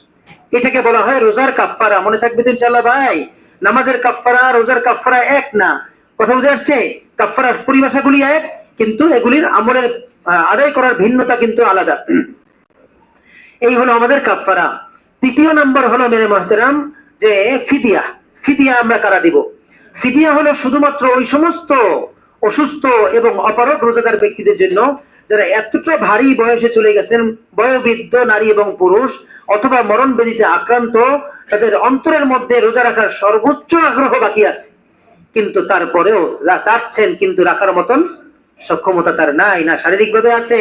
এটাকে বলা হয় রোজার কাফফারা। মনে থাকবে তো ইনশাআল্লাহ ভাই? নামাজের কাফফারা রোজার কাফফারা এক না। কথা বুঝে আসছে? কাফফারার পরিভাষাগুলি এক, কিন্তু এগুলির আমলের আদায় করার ভিন্নতা কিন্তু আলাদা। এই হলো আমাদের কাফফারা। তৃতীয় নম্বর হলো মেরে মুহতারাম যে ফিদিয়া। ফিদিয়া আমরা কারা দিব? ফিদিয়া হলো শুধুমাত্র ওই সমস্ত অসুস্থ এবং অপারগ রোজাদার ব্যক্তিদের জন্য যারা এতটা ভারী বয়সে চলে গেছেন, বয়োবৃদ্ধ নারী এবং পুরুষ, অথবা মরণ ব্যাধিতে আক্রান্ত, তাদের অন্তরের মধ্যে রোজা রাখার সর্বোচ্চ আগ্রহ বাকি আছে, কিন্তু তারপরেও চাচ্ছেন, কিন্তু রাখার মতন সক্ষমতা তার নাই, না শারীরিকভাবে আছে,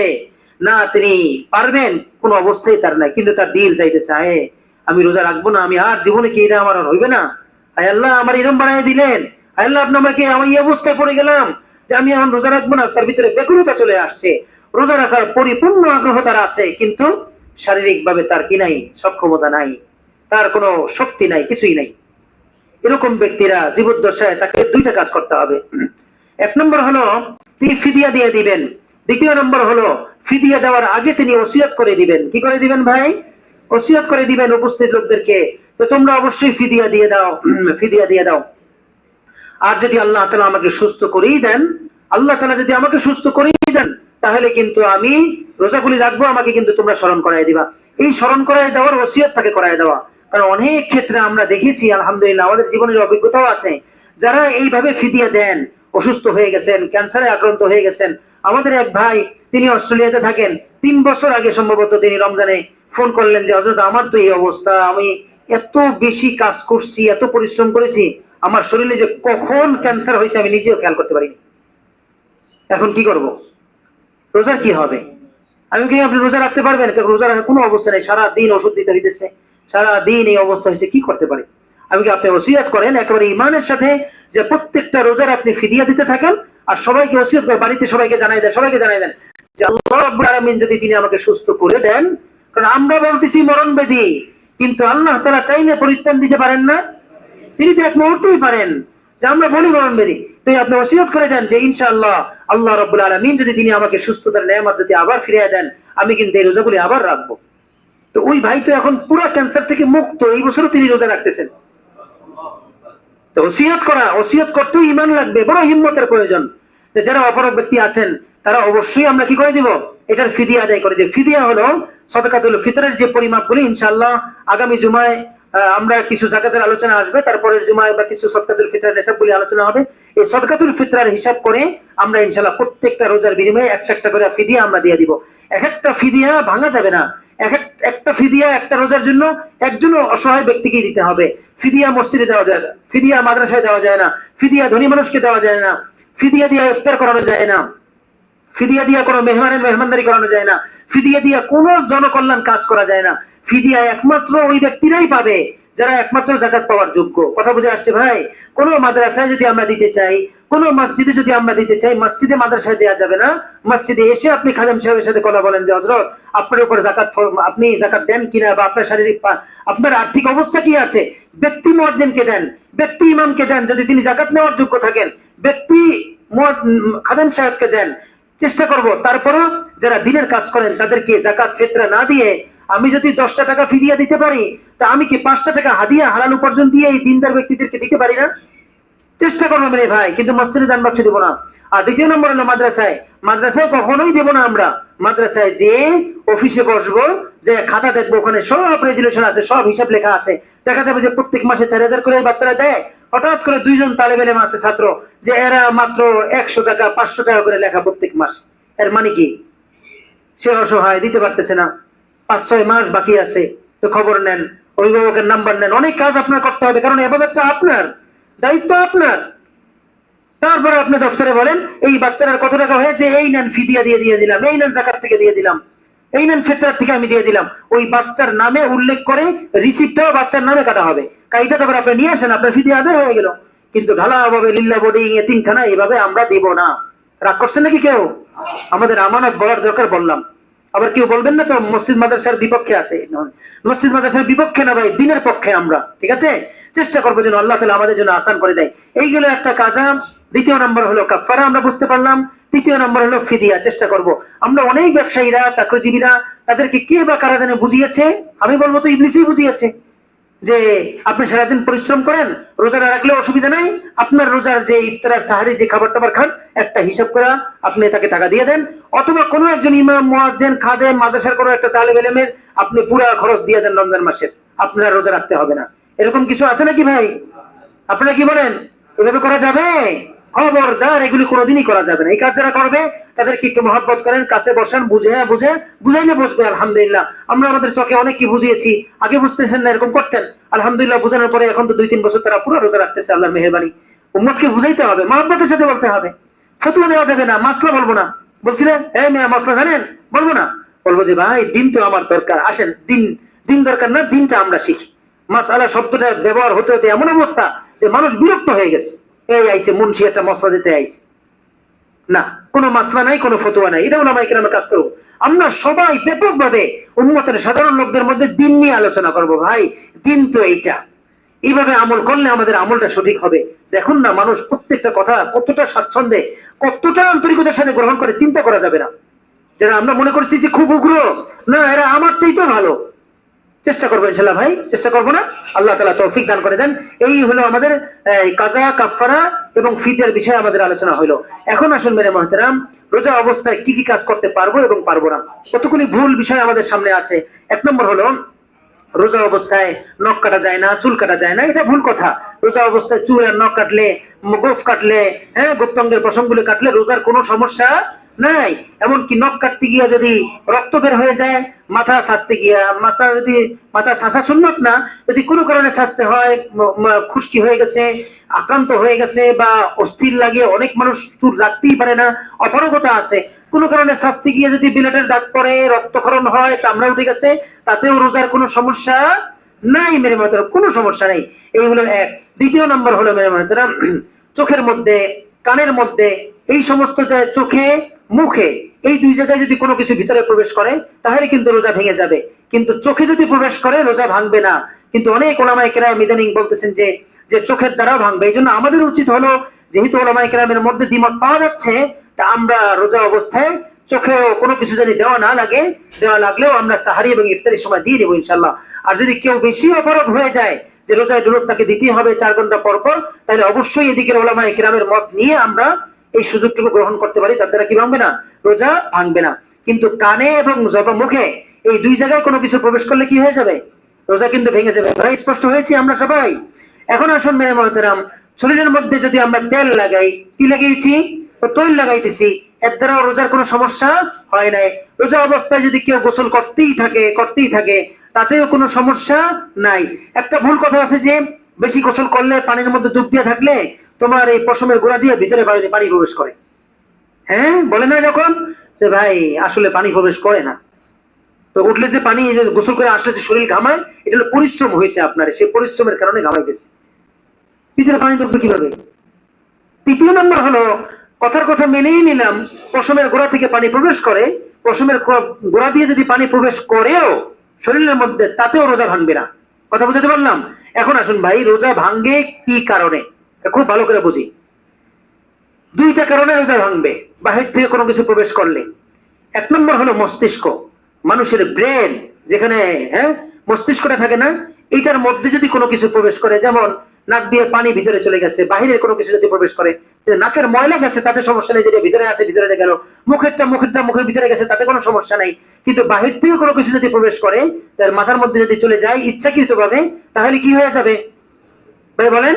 না তিনি পারবেন, কোন অবস্থায় তার নাই, কিন্তু তার দিল চাইতেছে, আয় আমি রোজা রাখবো না, আমি আর জীবনে কি এটা আমার আর হইবে না, আয় আল্লাহ আমার এরম বানাই দিলেন, আয় আল্লাহ আপনি আমাকে, আমি এই অবস্থায় পড়ে গেলাম যে আমি এখন রোজা রাখবো না। তার ভিতরে ব্যাকুলতা চলে আসছে, রোজা রাখার পরিপূর্ণ আগ্রহ তার আছে, কিন্তু শারীরিক ভাবে তার কি নাই, সক্ষমতা নাই, তার কোনো শক্তি নাই, কিছুই নাই। এরকম ব্যক্তিরা জীবদ্দশায় তাকে দুইটা কাজ করতে হবে। এক নম্বর হলো তিনি ফিদিয়া দিয়ে দিবেন। দ্বিতীয় নম্বর হলো ফিদিয়া দেওয়ার আগে তিনি ওসিয়ত করে দিবেন। কি করে দিবেন ভাই? ওসিয়ত করে দিবেন উপস্থিত লোকদেরকে, তো তোমরা অবশ্যই ফিদিয়া দিয়ে দাও, ফিদিয়া দিয়ে দাও। আর যদি আল্লাহ তাআলা আমাকে সুস্থ করেই দেন, আল্লাহ তাআলা যদি আমাকে সুস্থ করেই দেন, তাহলে কিন্তু আমি রোজাগুলি রাখবো, আমাকে কিন্তু তোমরা স্মরণ করাই দিবা। এই স্মরণ করাই দেওয়ার ওসিয়ত তাকে করাই দেওয়া। কারণ অনেক ক্ষেত্রে আমরা দেখেছি, আলহামদুলিল্লাহ আমাদের জীবনের অভিজ্ঞতাও আছে, যারা এইভাবে ফিদিয়া দেন, অসুস্থ হয়ে গেছেন, ক্যান্সারে আক্রান্ত হয়ে গেছেন। আমাদের এক ভাই, তিনি অস্ট্রেলিয়াতে থাকেন, 3 বছর আগে সম্ভবত তিনি রমজানে ফোন করলেন যে হযরত আমার তো এই অবস্থা, আমি এত বেশি কাজ করছি, এত পরিশ্রম করেছি, আমার শরীরে যে কখন ক্যান্সার হয়েছে আমি নিজেও খেয়াল করতে পারিনি, এখন কি করব? রোজার কি হবে? আমি কি, আপনি রোজা রাখতে পারবেন? রোজা রাখার কোনো অবস্থা নেই, সারাদিন ওষুধ দিতে হইতেছে, সারাদিন এই অবস্থা হয়েছে, কি করতে পারে? আমি কি, আপনি ওসিয়ত করেন একেবারে ইমানের সাথে যে প্রত্যেকটা রোজার আপনি ফিদিয়া দিতে থাকেন, আর সবাইকে ওসিয়ত করেন, বাড়িতে সবাইকে জানাই দেন, সবাইকে জানাই দেন যে আল্লাহ রাব্বুল আলামিন যদি তিনি আমাকে সুস্থ করে দেন, কারণ আমরা বলতেছি মরণ ব্যাধি, কিন্তু আল্লাহ তাআলা চাইলে পরিত্রাণ দিতে পারেন না? তিনি তো এক মুহূর্তেই পারেন, যে আমরা বলি মরণ ব্যাধি, তো আপনি ওসিয়ত করে দেন যে ইনশাআল্লাহ আল্লাহ রাব্বুল আলামিন যদি তিনি আমাকে সুস্থতার নেয়ামত যদি আবার ফিরিয়ে দেন, আমি কিন্তু এই রোজাগুলি আবার রাখবো। তো ওই ভাই তো এখন পুরো ক্যান্সার থেকে মুক্ত, এই বছরও তিনি রোজা রাখতেছেন। তো ওসিয়ত করা, ওসিয়ত করতেও ঈমান লাগবে, বড় হিম্মতের প্রয়োজন। যারা অপরাধ ব্যক্তি আছেন তারা অবশ্যই আমরা কি করে দিব, এটার ফিদিয়া আদায় করে দিব। ফিদিয়া হলো সাদাকাতুল ফিতরের যে পরিমাপগুলি, ইনশাআল্লাহ আগামী জুমায় আমরা কিছু যাকাতের আলোচনা আসবে, তারপরের জুমায় বা কিছু সাদাকাতুল ফিতরের নিসাবগুলি আলোচনা হবে। এই সাদাকাতুল ফিতরের হিসাব করে আমরা ইনশাআল্লাহ প্রত্যেকটা রোজার বিনিময়ে একটা একটা করে ফিদিয়া আমরা দিয়ে দিব। এক একটা ফিদিয়া ভাঙা যাবে না, একটা ফিদিয়া একটা রোজার জন্য একজন অসহায় ব্যক্তিকে দিতে হবে। ফিদিয়া মসজিদে দেওয়া যায় না, ফিদিয়া মাদ্রাসায় দেওয়া যায় না, ফিদিয়া ধনী মানুষকে দেওয়া যায় না, ফিদিয়া দিয়ে ইফতার করানো যায় না, ফিদিয়া দিয়া কোনো মেহমানের মেহমানদারি করানো যায় না, ফিদিয়া দিয়া কোনো জনকল্যাণ কাজ করা যায় না। ফিদিয়া একমাত্র ওই ব্যক্তিরাই পাবে যারা একমাত্র যাকাত পাওয়ার যোগ্য। কথা বুঝে আসছে ভাই? কোনো মাদ্রাসায় যদি আমরা দিতে চাই, কোন মসজিদে যদি আমরা দিতে চাই, মসজিদে মাদ্রাসায় দেওয়া যাবে না। মসজিদে এসে আপনি খাদেম সাহেবের সাথে কথা বলেন যে হযরত আপনার উপর জাকাত, আপনি জাকাত দেন কিনা, বা আপনার শারীরিক আপনার আর্থিক অবস্থা কি আছে, ব্যক্তি মুয়াজ্জিনকে দেন, ব্যক্তি ইমামকে দেন যদি তিনি জাকাত নেওয়ার যোগ্য থাকেন, ব্যক্তি খাদেম সাহেবকে দেন। চেষ্টা করব তারপরও যারা দিনের কাজ করেন তাদেরকে জাকাত ফিতরা না দিয়ে, আমি যদি 10টা টাকা ফিদিয়া দিতে পারি, তা আমি কি 5টা টাকা হাদিয়া হালাল উপার্জন দিয়ে এই দিনদার ব্যক্তিদেরকে দিতে পারি না? চেষ্টা করবো মেরে ভাই, কিন্তু মসজিদে দান বাক্স দিব না। আর দ্বিতীয় নম্বর হলো মাদ্রাসায়, মাদ্রাসায় কখনোই দেব না আমরা। মাদ্রাসায় যে অফিসে বসবো, যে খাতা দেখবো, ওখানে সব রেজুলেশন আছে, সব হিসাব লেখা আছে। দেখা যাবে যে প্রত্যেক মাসে 4000 করে বাচ্চারা দেয়। হঠাৎ করে 2জন তালেব ইলম আছে ছাত্র, যে এরা মাত্র 100 টাকা 500 টাকা করে লেখা প্রত্যেক মাস। এর মানে কি? সে অসহায়, দিতে পারতেছে না, 5-6 মাস বাকি আছে। তো খবর নেন, অভিভাবকের নাম্বার নেন, অনেক কাজ আপনার করতে হবে, কারণ ইবাদতটা আপনার, দায়িত্ব আপনার। তারপরে আপনি দফতরে বলেন এই বাচ্চার কত টাকা হয়েছে, এই নেন ফিদিয়া দিয়ে দিলাম, এই নেন জাকাত থেকে দিয়ে দিলাম, এই নেন ফিতরাত থেকে আমি দিয়ে দিলাম। ওই বাচ্চার নামে উল্লেখ করে রিসিপ্টটাও বাচ্চার নামে কাটা হবে। কাইটা তারপরে আপনি নিয়ে আসেন, আপনার ফিদিয়া আদায় হয়ে গেল। কিন্তু ঢালাভাবে লিল্লা বোর্ডিং, এতিমখানা এভাবে আমরা দিব না। রাগ করছেন নাকি কেউ? আমাদের আমানত বলার দরকার বললাম। আবার কেউ বলবেন না তো মসজিদ মাদ্রাসার বিপক্ষে আছে। মসজিদ মাদ্রাসার বিপক্ষে না ভাই, দিনের পক্ষে আমরা। ঠিক আছে, চেষ্টা করবো যেন আল্লাহ তাআলা আমাদের জন্য আসান করে দেয়। এইগুলো একটা কাজা। দ্বিতীয় নম্বর হলো কাফারা, আমরা বুঝতে পারলাম। তৃতীয় নম্বর হলো ফিদিয়া। চেষ্টা করব আমরা, অনেক ব্যবসায়ীরা, চাকরিজীবীরা, তাদেরকে কে বা কারা জানে বুঝিয়েছে, আমি বলবো তো ইবলিসই বুঝিয়েছে, যে আপনি সারাদিন পরিশ্রম করেন, রোজা না রাখলে অসুবিধা নাই, আপনার রোজার যে ইফতার সাহারি যে খাবার টাবার খান, একটা হিসাব করে আপনি তাকে টাকা দিয়ে দেন। অথবা কোনো একজন ইমাম, মুয়াজ্জিন, খাদেম, মাদ্রাসার কোনো একটা তালেব ইলমের আপনি পুরা খরচ দিয়ে দেন রমজান মাসের, আপনার রোজা রাখতে হবে না। এরকম কিছু আছে নাকি ভাই? আপনারা কি বলেন? এভাবে করা যাবে? খবরদার, এগুলি কোনোদিনই করা যাবে না। এই কাজ যারা করবে তাদেরকে একটু মহব্বত করেন, কাছে বসান, বুঝাইলে বসবে। আলহামদুলিল্লাহ, আমরা আমাদের চোখে অনেককে বুঝিয়েছি, আগে বুঝতেছেন না, এরকম করতেন। আলহামদুলিল্লাহ, বুঝানোর পরে এখন তো 2-3 বছর তারা পুরো রোজা রাখতেছে, আল্লাহর মেহেরবানি। উম্মতকে বুঝাইতে হবে, মহব্বতের সাথে বলতে হবে। ফতোয়া দেওয়া যাবে না, মাসলা বলবো না। বলছিলেন হ্যাঁ মেয়া মসলা জানেন, বলবো না, বলবো যে ভাই দিন তো আমার দরকার, আসেন দিন দরকার না, দিনটা আমরা শিখি। মাসআলা শব্দটা ব্যবহার হতে হতে এমন অবস্থা যে মানুষ বিরক্ত হয়ে গেছে। এই আইছে মুন্সি একটা মসলা দিতে আইছে, না কোনো মাসলা নাই, কোনো ফতোয়া নাই, এটা উলামায়ে কেরামের কাজ করবো। আমরা সবাই ব্যাপকভাবে উম্মতের সাধারণ লোকদের মধ্যে দিন নিয়ে আলোচনা করব। ভাই দিন তো এইটা, এইভাবে আমল করলে আমাদের আমলটা সঠিক হবে। দেখুন না, মানুষ প্রত্যেকটা কথা কতটা স্বাচ্ছন্দ্যে, কতটা আন্তরিকতার সাথে গ্রহণ করে, চিন্তা করা যাবে না। যারা আমরা মনে করছি যে খুব উগ্র, না এরা আমার চাইতেও ভালো। চেষ্টা করবো ইনশাল্লাহ ভাই, চেষ্টা করবো না, আল্লাহ তাআলা তৌফিক দান করে দেন। এই হলো আমাদের কাজা, কাফারা এবং ফিতরার বিষয়ে আমাদের আলোচনা হলো। এখন আসুন মেরে মুহতারাম, রোজা অবস্থায় কি কি কাজ করতে পারবো এবং পারবো না, কতগুলি ভুল বিষয় আমাদের সামনে আছে। 1 নম্বর হলো রোজা অবস্থায় নখ কাটা যায় না, চুল কাটা যায় না, এটা ভুল কথা। রোজা অবস্থায় চুল আর নখ কাটলে, গোফ কাটলে, হ্যাঁ গুপ্তাঙ্গের পশমগুলো কাটলে রোজার কোনো সমস্যা নাই। এমনকি নখ কাটতে গিয়া যদি রক্ত বের হয়ে যায়, মাথা সাজতে গিয়া, মাথা সাজা সুন্নত না, যদি কোনো কারণে সাজতে হয়, খুশকি হয়ে গেছে, আক্রান্ত হয়ে গেছে, বা অস্থির লাগে, অনেক মানুষ চুল রাখতেই পারে না, অপারগতা আছে, কোনো কারণে শাস্তি গিয়ে যদি বিলেটের দাগ পড়ে, রক্তক্ষরণ হয়, চামড়া উঠে গেছে, তাতেও রোজার কোনো সমস্যা নাই মেরে মুহতারাম, কোনো সমস্যা নেই। এই হলো 1। দ্বিতীয় নম্বর হলো মেরে মুহতারাম, চোখের মধ্যে, কানের মধ্যে, এই সমস্ত চোখে, মুখে, এই 2 জায়গায় যদি কোনো কিছু ভিতরে প্রবেশ করে তাহলে কিন্তু রোজা ভেঙে যাবে। কিন্তু চোখে যদি প্রবেশ করে রোজা ভাঙবে না। কিন্তু অনেক উলামায়ে কেরাম ইদানিং বলতেছেন যে চোখের দ্বারাও ভাঙবে। এই জন্য আমাদের উচিত হলো, যেহেতু উলামায়ে কেরামের মধ্যে দ্বিমত পাওয়া যাচ্ছে, তা আমরা রোজা অবস্থায় চোখেও কোনো কিছু জানি দেওয়া না লাগে, দেওয়া লাগলেও আমরা সাহারি এবং ইফতারির সময় দিয়ে দেবো ইনশাল্লাহ। আর যদি কেউ বেশি অপরাধ হয়ে যায় যে রোজায় ডুরুদ তাকে দিতেই হবে 4 ঘন্টা পর পর, তাহলে অবশ্যই এদিকের উলামায়ে কেরামের মত নিয়ে আমরা এই সুযোগটুকু গ্রহণ করতে পারি, তার দ্বারা কি ভাঙবে না? রোজা ভাঙবে না। কিন্তু কানে এবং মুখে এই 2 জায়গায় কোনো কিছু প্রবেশ করলে কি হয়ে যাবে? রোজা কিন্তু ভেঙে যাবে। ভাই স্পষ্ট হয়েছি আমরা সবাই? এখন আসুন মেরে মুহতারাম, শরীরের মধ্যে যদি আমরা তেল লাগাই, কি লাগিয়েছি? তৈল লাগাইতেছি, এর দ্বারা রোজার কোনো সমস্যা হয় নাই। রোজা অবস্থায় যদি কেউ গোসল করতেই থাকে তাতেও কোনো সমস্যা নাই। একটা ভুল কথা আছে যে বেশি গোসল করলে, পানির মধ্যে ডুব দিয়ে থাকলে তোমার এই পশমের গোড়া দিয়ে ভিতরে পানি প্রবেশ করে। হ্যাঁ বলে না এরকম যে ভাই আসলে পানি প্রবেশ করে না, তো উঠলে যে পানি গোসল করে আসলে যে শরীর ঘামায়, এটা হলো পরিশ্রম হয়েছে আপনার, সেই পরিশ্রমের কারণে ঘামাইতেছে। ভিতরে পানি ঢুকবে কিভাবে? তৃতীয় নম্বর হলো, কথার কথা মেনেই নিলাম পশমের গোড়া থেকে পানি প্রবেশ করে, পশমের গোড়া দিয়ে যদি পানি প্রবেশ করেও শরীরের মধ্যে, তাতেও রোজা ভাঙবে না। কথা বুঝাতে পারলাম? এখন আসুন ভাই, রোজা ভাঙ্গে কি কারণে, খুব ভালো করে বুঝি। দুইটা কারণে রোজা ভাঙবে বাহির থেকে কোনো কিছু প্রবেশ করলে। এক নম্বর হলো মস্তিষ্ক, মানুষের ব্রেন, যেখানে মস্তিষ্কটা থাকে না, এইটার মধ্যে যদি কোনো কিছু প্রবেশ করে, যেমন নাক দিয়ে পানি ভিতরে চলে গেছে, বাহিরের কোনো কিছু যদি প্রবেশ করে, নাকের ময়লা গেছে তাতে সমস্যা নেই, যেটা ভিতরে আছে ভিতরে গেল, মুখের ভিতরে গেছে তাতে কোনো সমস্যা নেই, কিন্তু বাহির থেকে কোনো কিছু যদি প্রবেশ করে, তার মাথার মধ্যে যদি চলে যায় ইচ্ছাকৃত ভাবে, তাহলে কি হয়ে যাবে ভাই বলেন?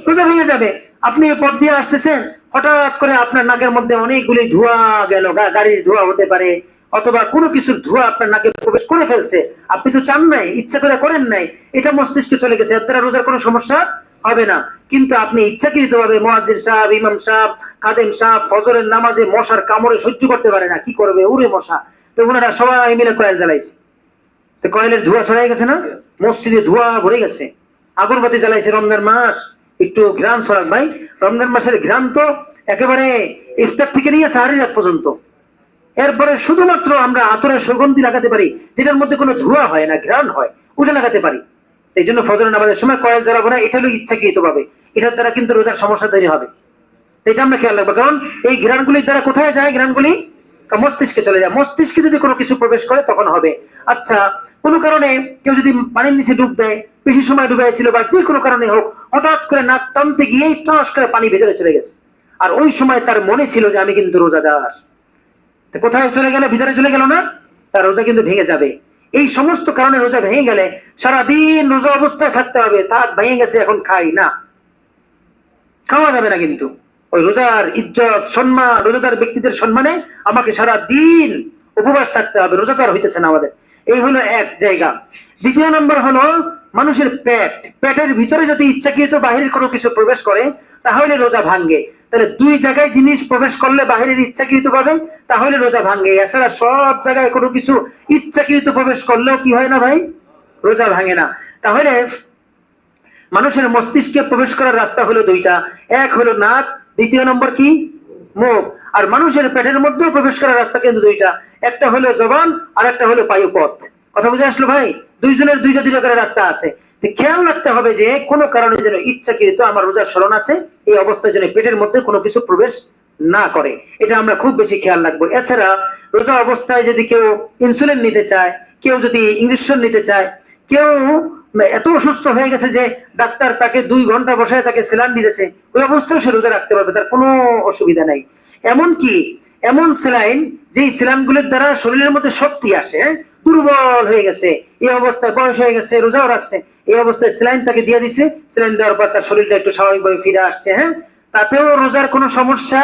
রোজা ভেঙে যাবে। আপনি পথ দিয়ে আসতেছেন, হঠাৎ করে আপনার নাকের মধ্যে অনেকগুলি ধোঁয়া গেল, গাড়ির ধোঁয়া হতে পারে, অথবা কোনো কিছুর ধোঁয়া আপনার নাকে প্রবেশ করে ফেলছে, আপনি তো চান নাই, ইচ্ছা করে করেন নাই, এটা মস্তিষ্কে চলে গেছে, এর দ্বারা রোজার কোনো সমস্যা হবে না। কিন্তু আপনি ইচ্ছাকৃত ভাবে, মুয়াজ্জিন সাহেব, ইমাম সাহেব, খাদেম সাহেব ফজরের নামাজে মশার কামড়ে সহ্য করতে পারে না, কি করবে, উড়ে মশা, তো ওনারা সবাই মিলে কয়েল জ্বালাইছে, তো কয়েলের ধোঁয়া ছড়াই গেছে না, মসজিদে ধোঁয়া ভরে গেছে, আগরবাতি জ্বালাইছে, রমজান মাস একটু ঘ্রাণ ছড়াক ভাই, রমজান মাসের ঘ্রাণ তো একেবারে ইফতার থেকে নিয়ে সাহারি রাত পর্যন্ত। এরপরে শুধুমাত্র আমরা আতরের সুগন্ধি লাগাতে পারি, যেটার মধ্যে কোনো ধোঁয়া হয় না, ঘ্রাণ হয়, ওটা লাগাতে পারি। এই জন্য ফজরের নামাজের সময় কয়েল জ্বালাবো না, এটা হলো ইচ্ছাকৃত ভাবে, এটার দ্বারা কিন্তু রোজার সমস্যা তৈরি হবে, এটা আমরা খেয়াল রাখবো। কারণ এই ঘ্রাণগুলির দ্বারা কোথায় যায়, ঘ্রাণগুলি মস্তিষ্কে চলে যায়, মস্তিষ্কে যদি কোনো কিছু প্রবেশ করে তখন হবে। আচ্ছা, কোনো কারণে কেউ যদি পানির নিচে ডুব দেয়, বেশি সময় ডুবে ছিল, বা যে কোনো কারণে হোক, হঠাৎ করে নাক টানতে গিয়েই টস করে পানি ভেতরে চলে গেছে, আর ওই সময় তার মনে ছিল যে আমি কিন্তু রোজাদার, কোথায় চলে গেল, ভিতরে চলে গেল না, তার রোজা কিন্তু ভেঙে যাবে। এই সমস্ত কারণে রোজা ভেঙে গেলে সারাদিন রোজা অবস্থায় থাকতে হবে, থাক ভেঙে গেছে এখন খাই না, খাওয়া যাবে না, কিন্তু ওই রোজার ইজ্জত সম্মান, রোজাদার ব্যক্তিদের সম্মানে আমাকে সারা দিন উপবাস থাকতে হবে, রোজা তো আর হইতেছে না আমাদের। এই হলো এক জায়গা। দ্বিতীয় নম্বর হলো মানুষের পেট, পেটের ভিতরে যদি ইচ্ছাকৃত বাহিরের কোনো কিছু প্রবেশ করে তাহলে রোজা ভাঙ্গে। তাহলে দুই জায়গায় জিনিস প্রবেশ করলে বাহিরের ইচ্ছাকৃত ভাবে, তাহলে রোজা ভাঙ্গে। এছাড়া সব জায়গায় কোনো কিছু ইচ্ছাকৃত প্রবেশ করলেও কি হয় না ভাই, রোজা ভাঙে না। তাহলে মানুষের মস্তিষ্কে প্রবেশ করার রাস্তা হলো দুইটা, এক হলো নাক, দ্বিতীয় নম্বর কি, মুখ। আর মানুষের পেটের মধ্যেও প্রবেশ করার রাস্তা কিন্তু দুইটা, একটা হলো জবান আর একটা হলো বায়ুপথ। কথা বুঝে আসলো ভাই? দুইজনের দুইটা দুইটা করে রাস্তা আছে। খেয়াল রাখতে হবে যে কোনো কারণে যেন ইচ্ছাকৃত আমার রোজার স্মরণ আছে, এই অবস্থায় যেন পেটের মধ্যে কোনো কিছু প্রবেশ না করে, এটা আমরা খুব বেশি খেয়াল রাখবো। এছাড়া রোজা অবস্থায় যদি কেউ ইনসুলিন নিতে চায়, কেউ যদি ইঞ্জেকশন নিতে চায়, কেউ এত অসুস্থ হয়ে গেছে যে ডাক্তার তাকে 2 ঘন্টা বসায় তাকে সেলাইন দিতেছে, ওই অবস্থায় সে রোজা রাখতে পারবে, তার কোনো অসুবিধা নাই। এমনকি এমন সেলাইন, যেই সেলাইনগুলোর দ্বারা শরীরের মধ্যে শক্তি আসে, দুর্বল হয়ে গেছে, এই অবস্থায় বয়স হয়ে গেছে, রোজাও রাখছে, এই অবস্থায় সেলাইন তাকে দিয়ে দিছে, সেলাইন দেওয়ার পর তার শরীরটা একটু স্বাভাবিকভাবে ফিরে আসছে, তাতেও রোজার কোনো সমস্যা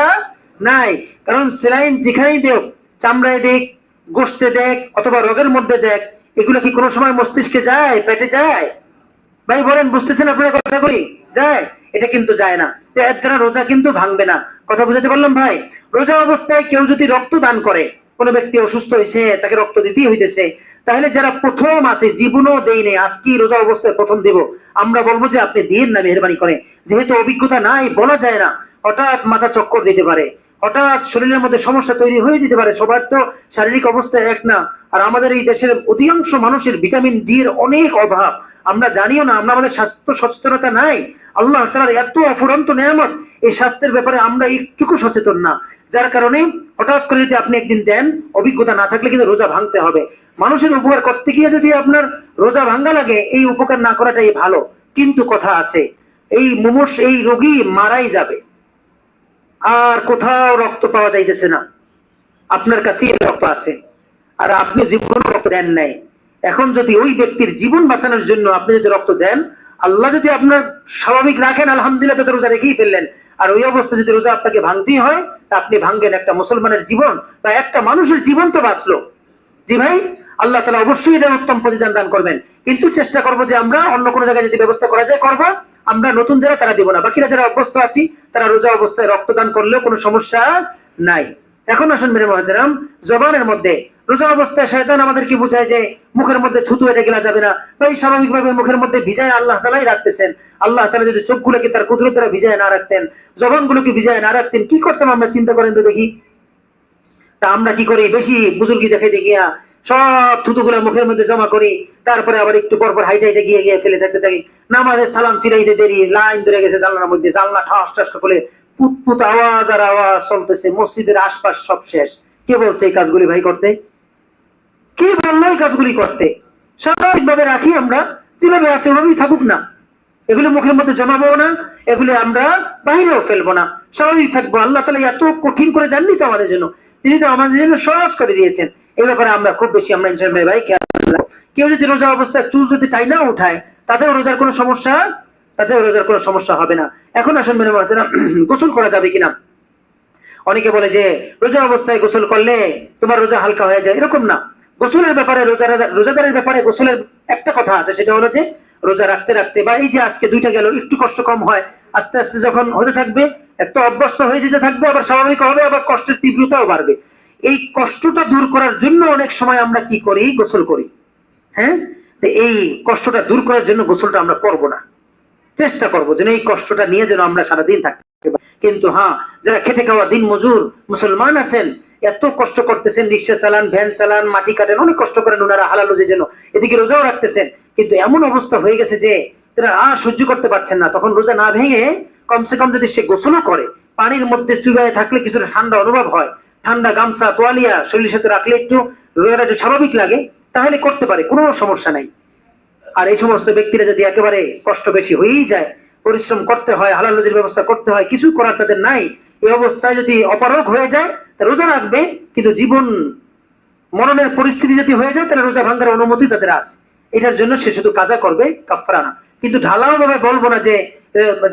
নাই। কারণ সেলাইন যেখানেই দেখ, চামড়ায় দেখ, গোশতে দেখ, অথবা রোগের মধ্যে দেখ, এগুলো কি কোনো সময় মস্তিষ্কে যায়, পেটে যায় ভাই বলেন? বুঝতেছেন আপনার কথাগুলি? যায়? এটা কিন্তু যায় না। তো এর দ্বারা রোজা কিন্তু ভাঙবে না। কথা বুঝাতে পারলাম ভাই? রোজা অবস্থায় কেউ যদি রক্ত দান করে, কোনো ব্যক্তি অসুস্থ হয়েছে, তাকে রক্ত দিতেই হইতেছে, তাহলে যারা প্রথম আছে, জীবনও দেই নেই, আজকে রোজা অবস্থায় প্রথম দেব, আমরা বলবো যে আপনি দিন না মেহরবানি করে, যেহেতু অভিজ্ঞতা নাই, বলা যায় না, হঠাৎ মাথা চক্কর দিতে পারে, হঠাৎ শরীরের মধ্যে সমস্যা তৈরি হয়ে যেতে পারে, সবার তো শারীরিক অবস্থা এক না। আর আমাদের এই দেশের অধিকাংশ মানুষের ভিটামিন ডি এর অনেক অভাব, আমরা জানিও না, আমরা আমাদের স্বাস্থ্য সচেতনতা নাই। আল্লাহ তাআলার এত অফুরন্ত নেয়ামত, এই স্বাস্থ্যের ব্যাপারে আমরা একটুকু সচেতন না, যার কারণে হঠাৎ করে যদি আপনি একদিন দেন, অভিজ্ঞতা না থাকলে কিন্তু রোজা ভাঙতে হবে। মানুষের উপকার করতে গিয়ে যদি আপনার রোজা ভাঙ্গা লাগে, এই উপকার না করাটাই ভালো। কিন্তু কথা আছে, এই মুমূর্ষ, এই রোগী মারাই যাবে, আর কোথাও রক্ত পাওয়া যাইতেছে না, আপনার কাছেই রক্ত আছে, আর আপনি জীবন রক্ত দেন নাই। এখন যদি ওই ব্যক্তির জীবন বাঁচানোর জন্য আপনি যদি রক্ত দেন, আল্লাহ যদি আপনার স্বাভাবিক রাখেন, আলহামদুলিল্লাহ, তো রোজা রেখেই ফেললেন। আর ওই অবস্থা যদি রোজা আপনাকে ভাঙতেই হয়, তা আপনি ভাঙ্গেন, একটা মুসলমানের জীবন বা একটা মানুষের জীবন তো বাঁচলো। জি ভাই, আল্লাহ তাআলা অবশ্যই এটার উত্তম প্রতিদান দান করবেন। কিন্তু চেষ্টা করবো যে আমরা অন্য কোনো জায়গায় যদি ব্যবস্থা করা যায় করবো, আমরা নতুন যারা তারা দিব না, বাকিরা যারা অভ্যস্ত আছি তারা রোজা অবস্থায় রক্তদান করলেও কোনো সমস্যা নাই। এখন আসুন মেরে মুহতারাম, জবানের মধ্যে রোজা অবস্থায় শয়তান আমাদেরকে বোঝায় যে মুখের মধ্যে থুতু এটা গেলা যাবে না, ভাই স্বাভাবিকভাবে মুখের মধ্যে ভিজায় আল্লাহ তাআলাই রাখতেছেন। আল্লাহ তাআলা যদি চোখগুলোকে তার কুদরত দ্বারা ভিজায় না রাখতেন, জবানগুলোকে ভিজায় না রাখতেন, কি করতাম আমরা চিন্তা করেন তো দেখি। তা আমরা কি করি, বেশি বুজুর্গি দেখে দেখিয়া সব থুতুগুলা মুখের মধ্যে জমা করি, তারপরে আবার একটু পর পর হাইটে হাইটে গিয়ে গিয়ে ফেলে থাকতে থাকি। নামাজের সালাম ফিরাইতে দেরি, লাইন ধরে গেছে জানলার মধ্যে, জানলা ঠাস ঠাস করে পুতপুত আওয়াজ আর আওয়াজ চলতেছে, মসজিদের আশপাশ সব শেষ। কে বলছে এই কাজগুলি ভাই করতে? কে বললো এই কাজগুলি করতে? স্বাভাবিকভাবে রাখি আমরা, যেভাবে আছে ওভাবেই থাকুক না। এগুলো মুখের মধ্যে জমাবো না, এগুলো আমরা বাইরেও ফেলবো না, স্বাভাবিক থাকবো। আল্লাহ তাআলা এত কঠিন করে দেননি তো আমাদের জন্য, তিনি তো আমাদের জন্য সহজ করে দিয়েছেন। এই ব্যাপারে আমরা খুব বেশি আমরা ইনশাআল্লাহ ভাই খেয়াল রাখবো। কেউ যদি রোজা অবস্থায় চুল যদি টাই না উঠায়, তাতেও রোজার কোনো সমস্যা হবে না। এখন আসেন মেনে না গোসল করা যাবে কিনা। অনেকে বলে যে রোজা অবস্থায় গোসল করলে তোমার রোজা হালকা হয়ে যায়, এরকম না। গোসলের ব্যাপারে রোজাদারের ব্যাপারে গোসলের একটা কথা আছে, সেটা হলো যে রোজা রাখতে রাখতে বা এই যে আজকে দুইটা গেল একটু কষ্ট কম হয়, আস্তে আস্তে যখন হতে থাকবে একটু অভ্যস্ত হয়ে যেতে থাকবে, আবার স্বাভাবিক হবে, আবার কষ্টের তীব্রতাও বাড়বে। এই কষ্টটা দূর করার জন্য অনেক সময় আমরা কি করি, গোসল করি। হ্যাঁ, তো এই কষ্টটা দূর করার জন্য গোসলটা আমরা করব না, চেষ্টা করবো যেন এই কষ্টটা নিয়ে যেন আমরা সারাদিন থাকতে। কিন্তু হ্যাঁ, যারা খেটে খাওয়া দিন মজুর মুসলমান আছেন, এত কষ্ট করতেছেন, রিক্সা চালান, ভ্যান চালান, মাটি কাটেন, অনেক কষ্ট করেন ওনারা হালাল রুজির জন্য, এদিকে রোজাও রাখতেছেন, কিন্তু এমন অবস্থা হয়ে গেছে যে তারা সহ্য করতে পারছেন না। তখন রোজা না ভেঙে কমসে কম যদি সে গোসলও করে, পানির মধ্যে চুবায়ে থাকলে কিছুটা ঠান্ডা অনুভব হয়, ঠান্ডা গামছা তোয়ালিয়া শরীরের সাথে রাখলে একটু রোজাটা একটু স্বাভাবিক লাগে, তাহলে করতে পারে, কোনো সমস্যা নাই। আর এই সমস্ত ব্যক্তিরা যদি একেবারে কষ্ট বেশি হয়েই যায়, পরিশ্রম করতে হয়, হালাল রুজির ব্যবস্থা করতে হয়, কিছু করার তাদের নাই, এই অবস্থায় যদি অপারগ হয়ে যায়, তা রোজা রাখবে, কিন্তু জীবন মরণের পরিস্থিতি যদি হয়ে যায়, তাহলে রোজা ভাঙার অনুমতি তাদের আছে। এটার জন্য সে শুধু কাজা করবে, কাফারা না। কিন্তু ঢালাও ভাবে বলবো না যে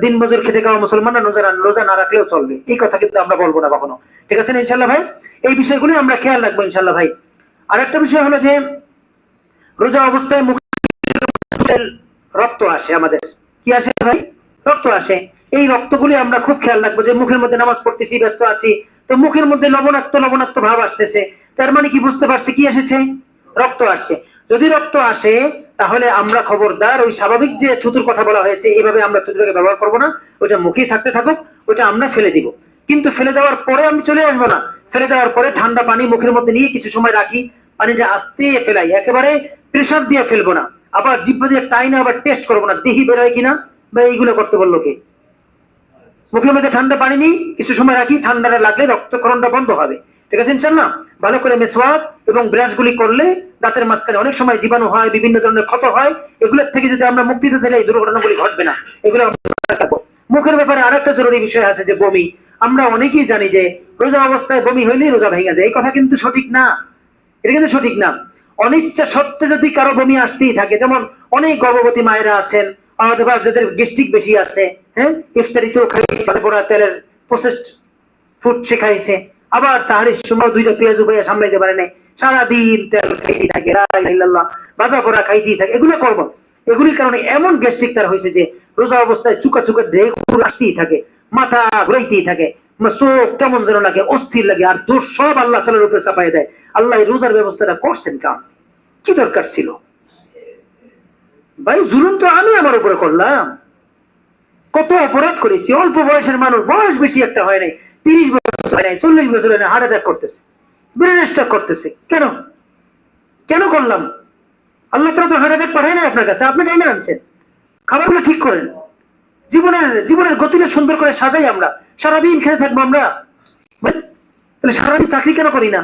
দিন মজুর খেটে খাওয়া মুসলমানরা রোজা না রাখলেও চলবে, এই কথা কিন্তু আমরা বলবো না কখনো। ঠিক আছে না ইনশাল্লাহ ভাই? এই বিষয়গুলি আমরা খেয়াল রাখবো ইনশাল্লাহ ভাই। আর একটা বিষয় হলো যে রোজা অবস্থায় রক্ত আসে, আমাদের কি আসে ভাই? রক্ত আসে। এই রক্তগুলি আমরা খুব খেয়াল রাখবো যে মুখের মধ্যে নামাজ পড়তেছি, ব্যস্ত আছি, তো মুখের মধ্যে লবণাক্ত ভাব আসতেছে, তার মানে কি বুঝতে পারছি কি এসেছে? রক্ত আসছে। যদি রক্ত আসে তাহলে আমরা খবরদার ওই স্বাভাবিক যে থুতুর কথা বলা হয়েছে এইভাবে আমরা থুতুটাকে ব্যবহার করবো না, ওইটা মুখেই থাকতে থাকুক, ওইটা আমরা ফেলে দিব। কিন্তু ফেলে দেওয়ার পরে আমি চলে আসবো না, ফেলে দেওয়ার পরে ঠান্ডা পানি মুখের মধ্যে নিয়ে কিছু সময় রাখি, পানিটা আস্তে ফেলাই, একেবারে প্রেসার দিয়ে ফেলবো না, আবার জিহ্বা দিয়ে টাইনা আবার টেস্ট করবো না দেহি বেরোয় কিনা, বা এইগুলো করতে বললো কে? মুখের মধ্যে ঠান্ডা পানি নিই, কিছু সময় রাখি, ঠান্ডাটা লাগলে রক্তক্ষরণটা বন্ধ হবে। ঠিক আছে ইনশাআল্লাহ? ভালো করে মেসওয়াক এবং ব্রাশগুলি করলে দাঁতের মাঝখানে অনেক সময় জীবাণু হয়, বিভিন্ন ধরনের ক্ষত হয়, এগুলোর থেকে যদি আমরা মুক্তি দিতে চাই এই দুর্ঘটনাগুলি ঘটবে না। এগুলো মুখের ব্যাপারে আরেকটা জরুরি বিষয় আছে যে বমি। আমরা অনেকেই জানি যে রোজা অবস্থায় বমি হইলেই রোজা ভেঙে যায়, এই কথা কিন্তু সঠিক না, এটা কিন্তু সঠিক না। অনিচ্ছা সত্ত্বে যদি কারো বমি আসতেই থাকে, যেমন অনেক গর্ভবতী মায়েরা আছেন অথবা যাদের গ্যাস্ট্রিক বেশি আছে, হ্যাঁ, ইফতারিতেও খাইছে পোড়া তেলের প্রসেসড ফুড সে খাইছে, আবার সাহারির সময় দুইটা পেঁয়াজ উপায় সামলাইতে পারে নাই, সারাদিন তেল খাইতেই থাকে, ভাজা পোড়া খাইতেই থাকে, এগুলো করবো। এগুলির কারণে এমন গ্যাস্ট্রিক তার হয়েছে যে রোজা অবস্থায় চুকা ঢেকুর আসতেই থাকে, মাথা ঘুরাইতেই থাকে, চোখ কেমন যেন লাগে, অস্থির লাগে, আর দোষ সব আল্লাহ তাআলার উপরে চাপাই দেয়। আল্লাহ রোজার ব্যবস্থাটা করছেন কাম, কি দরকার ছিল ভাই? জুলুম তো আমি আমার উপরে করলাম, কত অপরাধ করেছি, অল্প বয়সের মানুষ, বয়স বেশি একটা হয় নাই, 30 বছর হয় নাই, 40 বছর হয় নাই, হার্ট অ্যাটাক করতেছে, ব্রেন স্ট্রোক করতেছে, কেন কেন করলাম? আল্লাহ তাআলা তো হার্ট অ্যাটাক পাঠায় না আপনার কাছে, আপনি টাইমে আনছেন। খাবারগুলো ঠিক করেন, জীবনের গতিটা সুন্দর করে সাজাই, আমরা সারাদিন খেতে থাকবো আমরা। তাহলে সারাদিন চাকরি কেন করি না,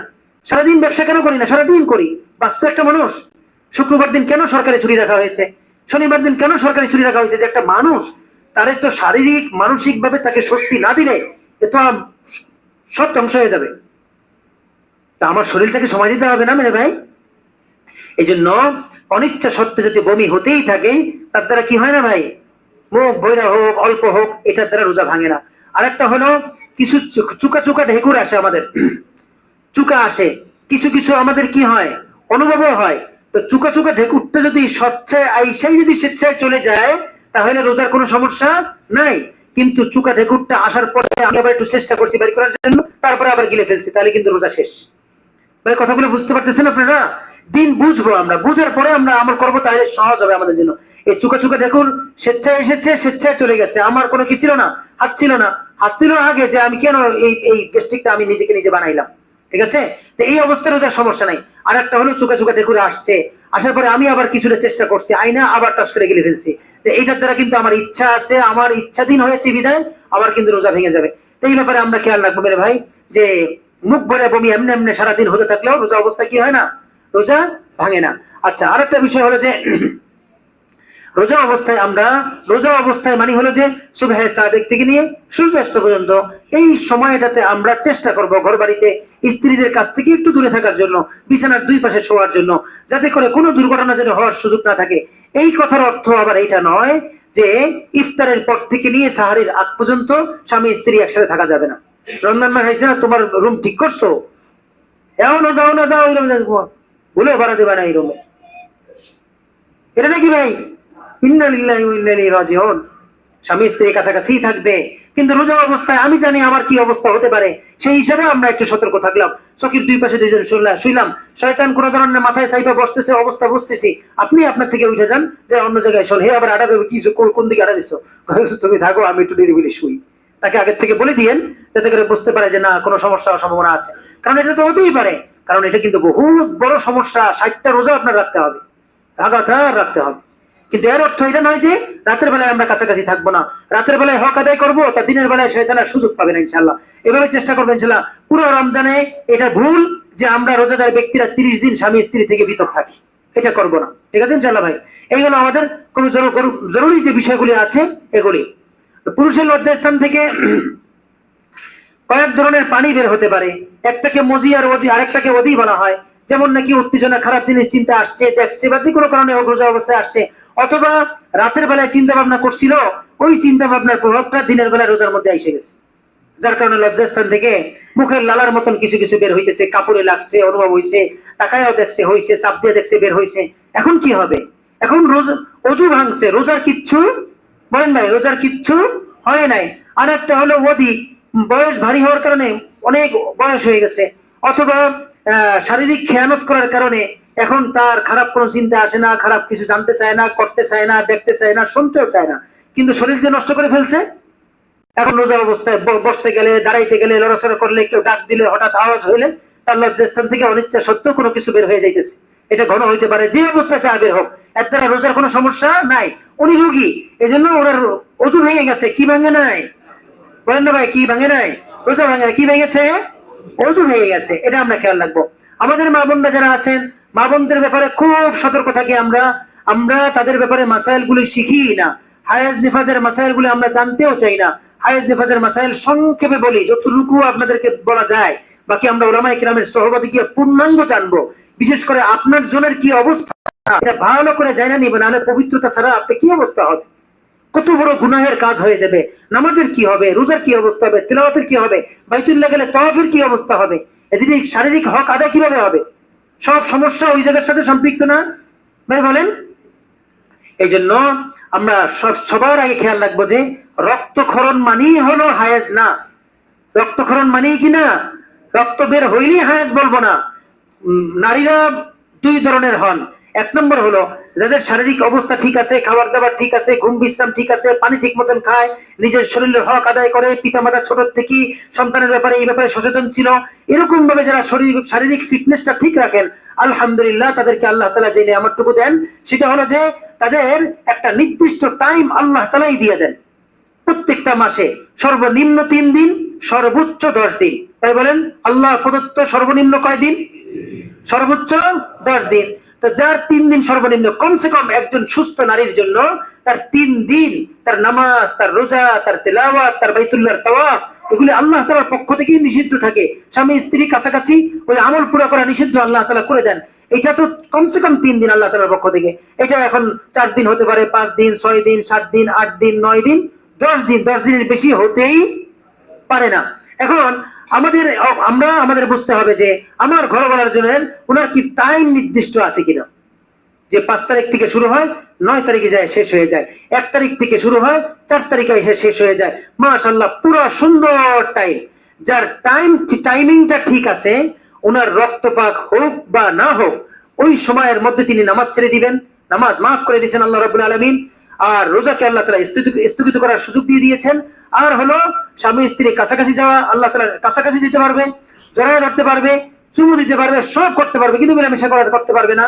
সারাদিন ব্যবসা কেন করি না? সারাদিন করি, বাস্তব একটা মানুষ। শুক্রবার দিন কেন সরকারি ছুটি রাখা হয়েছে, শনিবার দিন কেন সরকারি ছুটি রাখা হয়েছে? যে একটা মানুষ, তারে তো শারীরিক মানসিক ভাবে তাকে স্বস্তি না দিলে এ তো সব ধ্বংস হয়ে যাবে। তা আমার শরীরটাকে সময় দিতে হবে না মেরে ভাই? এই জন্য অনিচ্ছা সত্ত্বে যদি বমি হতেই থাকে, তার দ্বারা কি হয় না ভাই, মুখ বইরা হোক অল্প হোক, এটার দ্বারা রোজা ভাঙে না। আর একটা হলো কিছু চুকা ঢেকুর আসে, আমাদের চুকা আসে, কিছু আমাদের কি হয়, অনুভবও হয়। তো চুকা ঢেকুরটা যদি স্বেচ্ছায় চলে যায়, তাহলে রোজার কোনো সমস্যা নাই। কিন্তু চুকা ঢেকুরটা আসার পরে আমি আবার একটু চেষ্টা করছি বের করার জন্য, তারপরে আবার গিলে ফেলছি, তাহলে কিন্তু রোজা শেষ। ভাই কথাগুলো বুঝতে পারতেছেন আপনারা? দিন বুঝবো, আমরা বুঝার পরে আমরা আমল করবো, তাহলে সহজ হবে আমাদের জন্য। এই চুকা চুকা দেখুন, স্বেচ্ছায় এসেছে, স্বেচ্ছায় চলে গেছে। আমার কোনো কি ছিল না, হাত ছিল না। হাত ছিল আগে যে আমি কেন এই পেস্টিকটা আমি নিজেকে নিজে বানাইলাম, ঠিক আছে? তো এই অবস্থায় রোজার সমস্যা নাই। আর একটা হলো চুকা চুকা দেখুন আসছে, আসার পরে আমি আবার কিছুটা চেষ্টা করছি, আইনা আবার টাস করে গেলে ফেলছি। তো এইটার দ্বারা কিন্তু আমার ইচ্ছা আছে, আমার ইচ্ছাধীন হয়েছে বিদায় আবার কিন্তু রোজা ভেঙে যাবে। তো এই ব্যাপারে আমরা খেয়াল রাখবো মেরে ভাই, যে মুখ ভরে বমি এমনি এমনি সারাদিন হতে থাকলেও রোজা অবস্থা কি হয় না, রোজা ভাঙে না। আচ্ছা, আরেকটা বিষয় হলো যে রোজা অবস্থায় মানে হলো যে সুবহে সাদিক থেকে নিয়ে সূর্যাস্ত পর্যন্ত এই সময়টাতে আমরা চেষ্টা করব ঘর বাড়িতে স্ত্রীদের কাছ থেকে একটু দূরে থাকার জন্য, বিছানার দুই পাশে শোয়ার জন্য, যাতে করে কোনো দুর্ঘটনা যেন হওয়ার সুযোগ না থাকে। এই কথার অর্থ আবার এটা নয় যে ইফতারের পর থেকে নিয়ে সাহারির আগ পর্যন্ত স্বামী স্ত্রী একসাথে থাকা যাবে না। রমজান মাস হয়েছে না, তোমার রুম ঠিক করছো, যাও না যাও না যাও, ওই রুমে ভুলে ভাড়া দেবে না এই রুমে, এটা নাকি ভাই? ইন্না লিল্লাহি ওয়া ইন্না ইলাইহি রাজিউন। স্বামী স্ত্রী কাছাকাছি থাকবে, কিন্তু রোজা অবস্থায় আমি জানি আমার কি অবস্থা হতে পারে, সেই হিসাবে আমরা একটু সতর্ক থাকলাম। চকির দুই পাশে দুইজন শুইলাম, শয়তান কোন ধরনের মাথায় সাইপা বসতেছে, অবস্থা বুঝতেছি, আপনি আপনার থেকে উঠে যান, যে অন্য জায়গায় শোন, হে আবার আটা দেবে, কি কোন দিকে আটা দিছো, তুমি থাকো আমি একটু নিরিবিলি শুই। তাকে আগের থেকে বলে দিয়েন, যাতে করে বুঝতে পারে যে না, কোনো সমস্যা হওয়ার সম্ভাবনা আছে। কারণ এটা তো হতেই পারে, কারণ এটা কিন্তু বহুত বড় সমস্যা। 60টা রোজা আপনার রাখতে হবে, লাগাতার রাখতে হবে। কিন্তু এর অর্থ এটা নয় যে রাতের বেলায় আমরা কাছাকাছি থাকবো না, রাতের বেলায় হক আদায় করবো, তা দিনের বেলায় শয়তানের সুযোগ পাবে না ইনশাল্লাহ। এভাবে চেষ্টা করবেন ইনশাল্লাহ। পুরো রমজানে এটা ভুল যে আমরা রোজাদার ব্যক্তিরা 30 দিন স্বামী স্ত্রী থেকে পৃথক থাকি, এটা করবো না, ঠিক আছে ইনশাল্লাহ ভাই? এইগুলো আমাদের কোন জরুরি যে বিষয়গুলি আছে এগুলি। পুরুষের লজ্জাস্থান থেকে কয়েক ধরনের পানি বের হতে পারে, একটাকে মজি আর ওদি, আরেকটাকে ওদি বলা হয়। যেমন নাকি উত্তেজনা, খারাপ জিনিস চিন্তা আসছে, দেখছে, বা যে কোনো কারণে হোক রোজা অবস্থায় আসছে, অথবা রাতের বেলায় চিন্তা ভাবনা করছিল, ওই চিন্তা ভাবনার প্রভাবটা দিনের বেলায় রোজার মধ্যে এসে গেছে, যার কারণে লজ্জাস্থান থেকে মুখের লালার মতন কিছু কিছু বের হইতেছে, কাপড়ে লাগছে, অনুভব হইছে, তাকায়ও দেখছে হইছে, চাপ দিয়ে দেখছে বের হইছে। এখন কি হবে? এখন অজু ভাঙছে, রোজার কিচ্ছু, বলেন ভাই, রোজার কিচ্ছু হয় নাই। আর একটা হলো ওদি, বয়স ভারী হওয়ার কারণে, অনেক বয়স হয়ে গেছে, অথবা শারীরিক খেয়ানত করার কারণে এখন তার খারাপ কোনো চিন্তা আসে না, খারাপ কিছু জানতে চায় না, করতে চায় না, দেখতে চায় না, শুনতেও চায় না, কিন্তু শরীর যে নষ্ট করে ফেলছে। এখন রোজা অবস্থায় বসতে গেলে, দাঁড়াইতে গেলে, লড়াচড়া করলে, কেউ ডাক দিলে, হঠাৎ আওয়াজ হইলে তার লজ্জাস্থান থেকে অনিচ্ছা সত্ত্বেও কোনো কিছু বের হয়ে যাইতেছে। এটা ঘন হইতে পারে, যে অবস্থায় চা বের হোক, এর দ্বারা রোজার কোনো সমস্যা নাই। উনি রোগী, এই জন্য ওনার অজু ভেঙে গেছে। কি ভাঙে নাই? বলেন না ভাই, কি ভাঙে নাই? রোজা ভাঙে, কি ভেঙেছে? অজু ভেঙে গেছে। এটা আমরা খেয়াল রাখবো। আমাদের মা বোনরা যারা আছেন, মা বোনদের ব্যাপারে খুব সতর্ক থাকি আমরা। আমরা তাদের ব্যাপারে মাসাইল গুলি শিখি না, হায়েজ নিফাজের মাসাইল গুলি আমরা জানতেও চাই না। হায়েজ নিফাজের মাসাইল সংক্ষেপে বলি, যতটুকু আপনাদেরকে বলা যায়, বাকি আমরা উলামায়ে কিরামের সহবতে গিয়ে পূর্ণাঙ্গ জানবো। বিশেষ করে আপনার জনের কি অবস্থা, এটা ভালো করে জানা নিবেন, নাহলে পবিত্রতা ছাড়া আপনি কি অবস্থা হবে, কত বড় গুনাহের কাজ হয়ে যাবে। নামাজের কি হবে, রোজার কি অবস্থা হবে, তিলাওয়াতের কি হবে, বাইতুল্লাহ গেলে তাওয়াফের কি অবস্থা হবে, এদিকে শারীরিক হক আদায় কিভাবে হবে, সব সমস্যা ওই জায়গার সাথে সম্পৃক্ত না ভাই, বলেন? এই জন্য আমরা সবার আগে খেয়াল রাখবো যে রক্তক্ষরণ মানেই হলো হায়েজ না। রক্তক্ষরণ মানেই কি না, রক্ত বের হইলেই হায়েজ বলবো না। নারীরা দুই ধরনের হন। এক নম্বর হলো যাদের শারীরিক অবস্থা ঠিক আছে, খাবার দাবার ঠিক আছে, ঘুম বিশ্রাম ঠিক আছে, পানি ঠিক মতন খায়, নিজের শরীরের হক আদায় করে, পিতামাতা ছোট থেকে সন্তানের ব্যাপারে এই ব্যাপারে সচেতন ছিল, এরকম ভাবে যারা শারীরিক ফিটনেসটা ঠিক রাখেন, আলহামদুলিল্লাহ, তাদেরকে আল্লাহ তাআলা যে নিয়ামতটুকু দেন, সেটা হলো যে তাদের একটা নির্দিষ্ট টাইম আল্লাহ তাআলাই দিয়ে দেন। প্রত্যেকটা মাসে সর্বনিম্ন 3 দিন, সর্বোচ্চ 10 দিন। তাই বলেন, আল্লাহ প্রদত্ত সর্বনিম্ন কয় দিন? সর্বোচ্চ 10 দিন। তো যার 3 দিন সর্বনিম্ন, কমসে কম একজন সুস্থ নারীর জন্য তার 3 দিন, তার নামাজ, তার রোজা, তার তেলাওয়াত, তার বাইতুল্লাহর তাওয়াফ, এগুলি আল্লাহ তাআলার পক্ষ থেকে নিষিদ্ধ থাকে। স্বামী স্ত্রী কাছাকাছি ওই আমল পুরো করা নিষিদ্ধ আল্লাহ তাআলা করে দেন। এটা তো কমসে কম 3 দিন আল্লাহ তাআলার পক্ষ থেকে। এটা এখন 4 দিন হতে পারে, 5 দিন, 6 দিন, 7 দিন, 8 দিন, 9 দিন, 10 দিন। 10 দিনের বেশি হতেই পারে না। এখন আমরা আমাদের বুঝতে হবে যে আমার ঘর বলার জন্য ওনার কি টাইম নির্দিষ্ট আছে কিনা, যে 5 তারিখ থেকে শুরু হয়, 9 তারিখে যায় শেষ হয়ে যায়, 1 তারিখ থেকে শুরু হয়, 4 তারিখে এসে শেষ হয়ে যায়, মাশাআল্লাহ পুরো সুন্দর টাইম। যার টাইমিংটা ঠিক আছে, ওনার রক্তপাত হোক বা না হোক ওই সময়ের মধ্যে তিনি নামাজ ছেড়ে দিবেন, নামাজ মাফ করে দিয়েছেন আল্লাহ রাব্বুল আলামিন। আর রোজাকে আল্লাহ তাআলা স্থগিত করার সুযোগ দিয়ে দিয়েছেন। আর হলো স্বামী স্ত্রীর কাছাকাছি যাওয়া, আল্লাহ তাআলার কাছাকাছি যেতে পারবে, জড়ায় ধরতে পারবে, চুমু দিতে পারবে, সব করতে পারবে, কিন্তু মিলামেশা করতে পারবে না।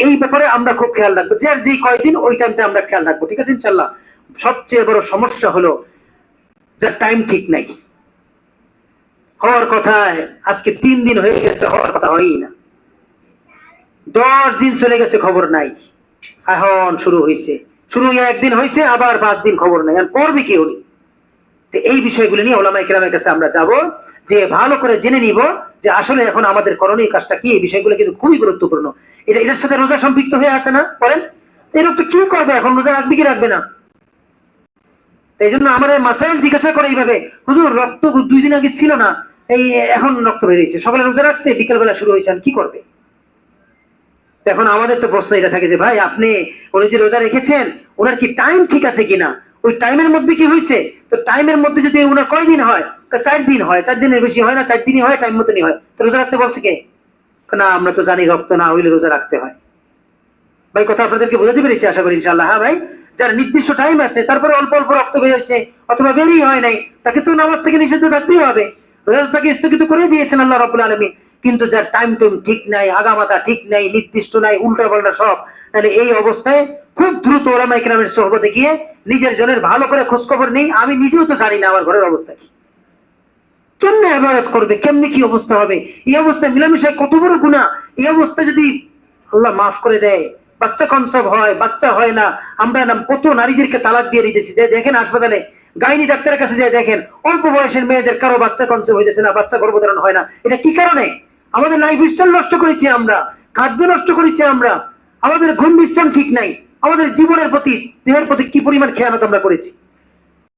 এই ব্যাপারে আমরা খুব খেয়াল রাখবো, যে আর যেই কয়দিন ওই টাইমটা আমরা খেয়াল রাখবো, ঠিক আছে ইনশাল্লাহ। সবচেয়ে বড় সমস্যা হলো যার টাইম ঠিক নাই, হওয়ার কথায় আজকে 3 দিন হয়ে গেছে, হওয়ার কথা হয়ই না, 10 দিন চলে গেছে, খবর নাই। এখন শুরু হয়েছে, শুরু হয়ে 1 দিন হয়েছে, আবার 5 দিন খবর নাই। আর করবে কি উনি? তো এই বিষয়গুলো নিয়ে ওলামায়ে কেরামের কাছে আমরা যাব, যে ভালো করে জেনে নিব যে আসলে এখন আমাদের করণীয় কাজটা কি। এই বিষয়গুলো কিন্তু খুবই গুরুত্বপূর্ণ। এটার সাথে রোজা সম্পৃক্ত হয়ে আছে না? বলেন, এই লোকটা কি করবে এখন? রোজা রাখবে কি রাখবে না? এই জন্য আমার মাসাইল জিজ্ঞাসা করে এইভাবে, হুজুর রক্ত 2 দিন আগে ছিল না, এই এখন রক্ত বেরিয়েছে, সকালে রোজা রাখছে, বিকেল বেলা শুরু হয়েছে, কি করবে? এখন আমাদের তো প্রশ্ন এটা থাকে যে ভাই, আপনি উনি যে রোজা রেখেছেন ওনার কি টাইম ঠিক আছে কিনা, ওই টাইমের মধ্যে কি হয়েছে? তো টাইমের মধ্যে যদি ওনার কয়দিন হয়, 4 দিন হয়, 4 দিনের বেশি হয় না, 4 দিনই হয়, টাইম মতনই হয়, তো রোজা রাখতে বলছে কে? না, আমরা তো জানি রক্ত না হইলে রোজা রাখতে হয়। ভাই কথা আপনাদেরকে বোঝাতে পেরেছি আশা করি ইনশাআল্লাহ। হ্যাঁ ভাই, যার নির্দিষ্ট টাইম আছে, তারপরে অল্প অল্প রক্ত বেরিয়েছে অথবা বেরিয়ে হয় নাই, তাকে তো নামাজ থেকে নিষিদ্ধ থাকতেই হবে, রোজা তাকে স্থগিত করে দিয়েছেন আল্লাহ রাব্বুল আলামিন। কিন্তু যার টাইম ঠিক নাই, আগামাতা ঠিক নাই, নির্দিষ্ট নাই, উল্টা পাল্টা সব, তাহলে এই অবস্থায় খুব দ্রুত ওলামায়ে কেরামের সোহবতে গিয়ে নিজের জনের ভালো করে খোঁজখবর নেই। আমি নিজেও তো জানি না আমার ঘরের অবস্থা কি, কেমনে ইবাদত করবে, কেমনে কি অবস্থা হবে, এই অবস্থায় মিলামিশায় কত বড় গুনাহ। এই অবস্থা যদি আল্লাহ মাফ করে দেয়, বাচ্চা কনসেভ হয়, বাচ্চা হয় না, আমরা কত নারীদেরকে তালাক দিয়ে দিতেছি। যে দেখেন হাসপাতালে গাইনি ডাক্তারের কাছে যায় দেখেন, অল্প বয়সের মেয়েদের কারো বাচ্চা কনসেভ হইতেছে না, বাচ্চা গর্ভধারণ হয় না। এটা কি কারণে? আমাদের লাইফ স্টাইল নষ্ট করেছি আমরা, খাদ্য নষ্ট করেছি আমরা, আমাদের ঘুম বিশ্রাম ঠিক নাই, আমাদের জীবনের প্রতি, দেহের প্রতি কি পরিমাণ খেয়ানত আমরা করেছি।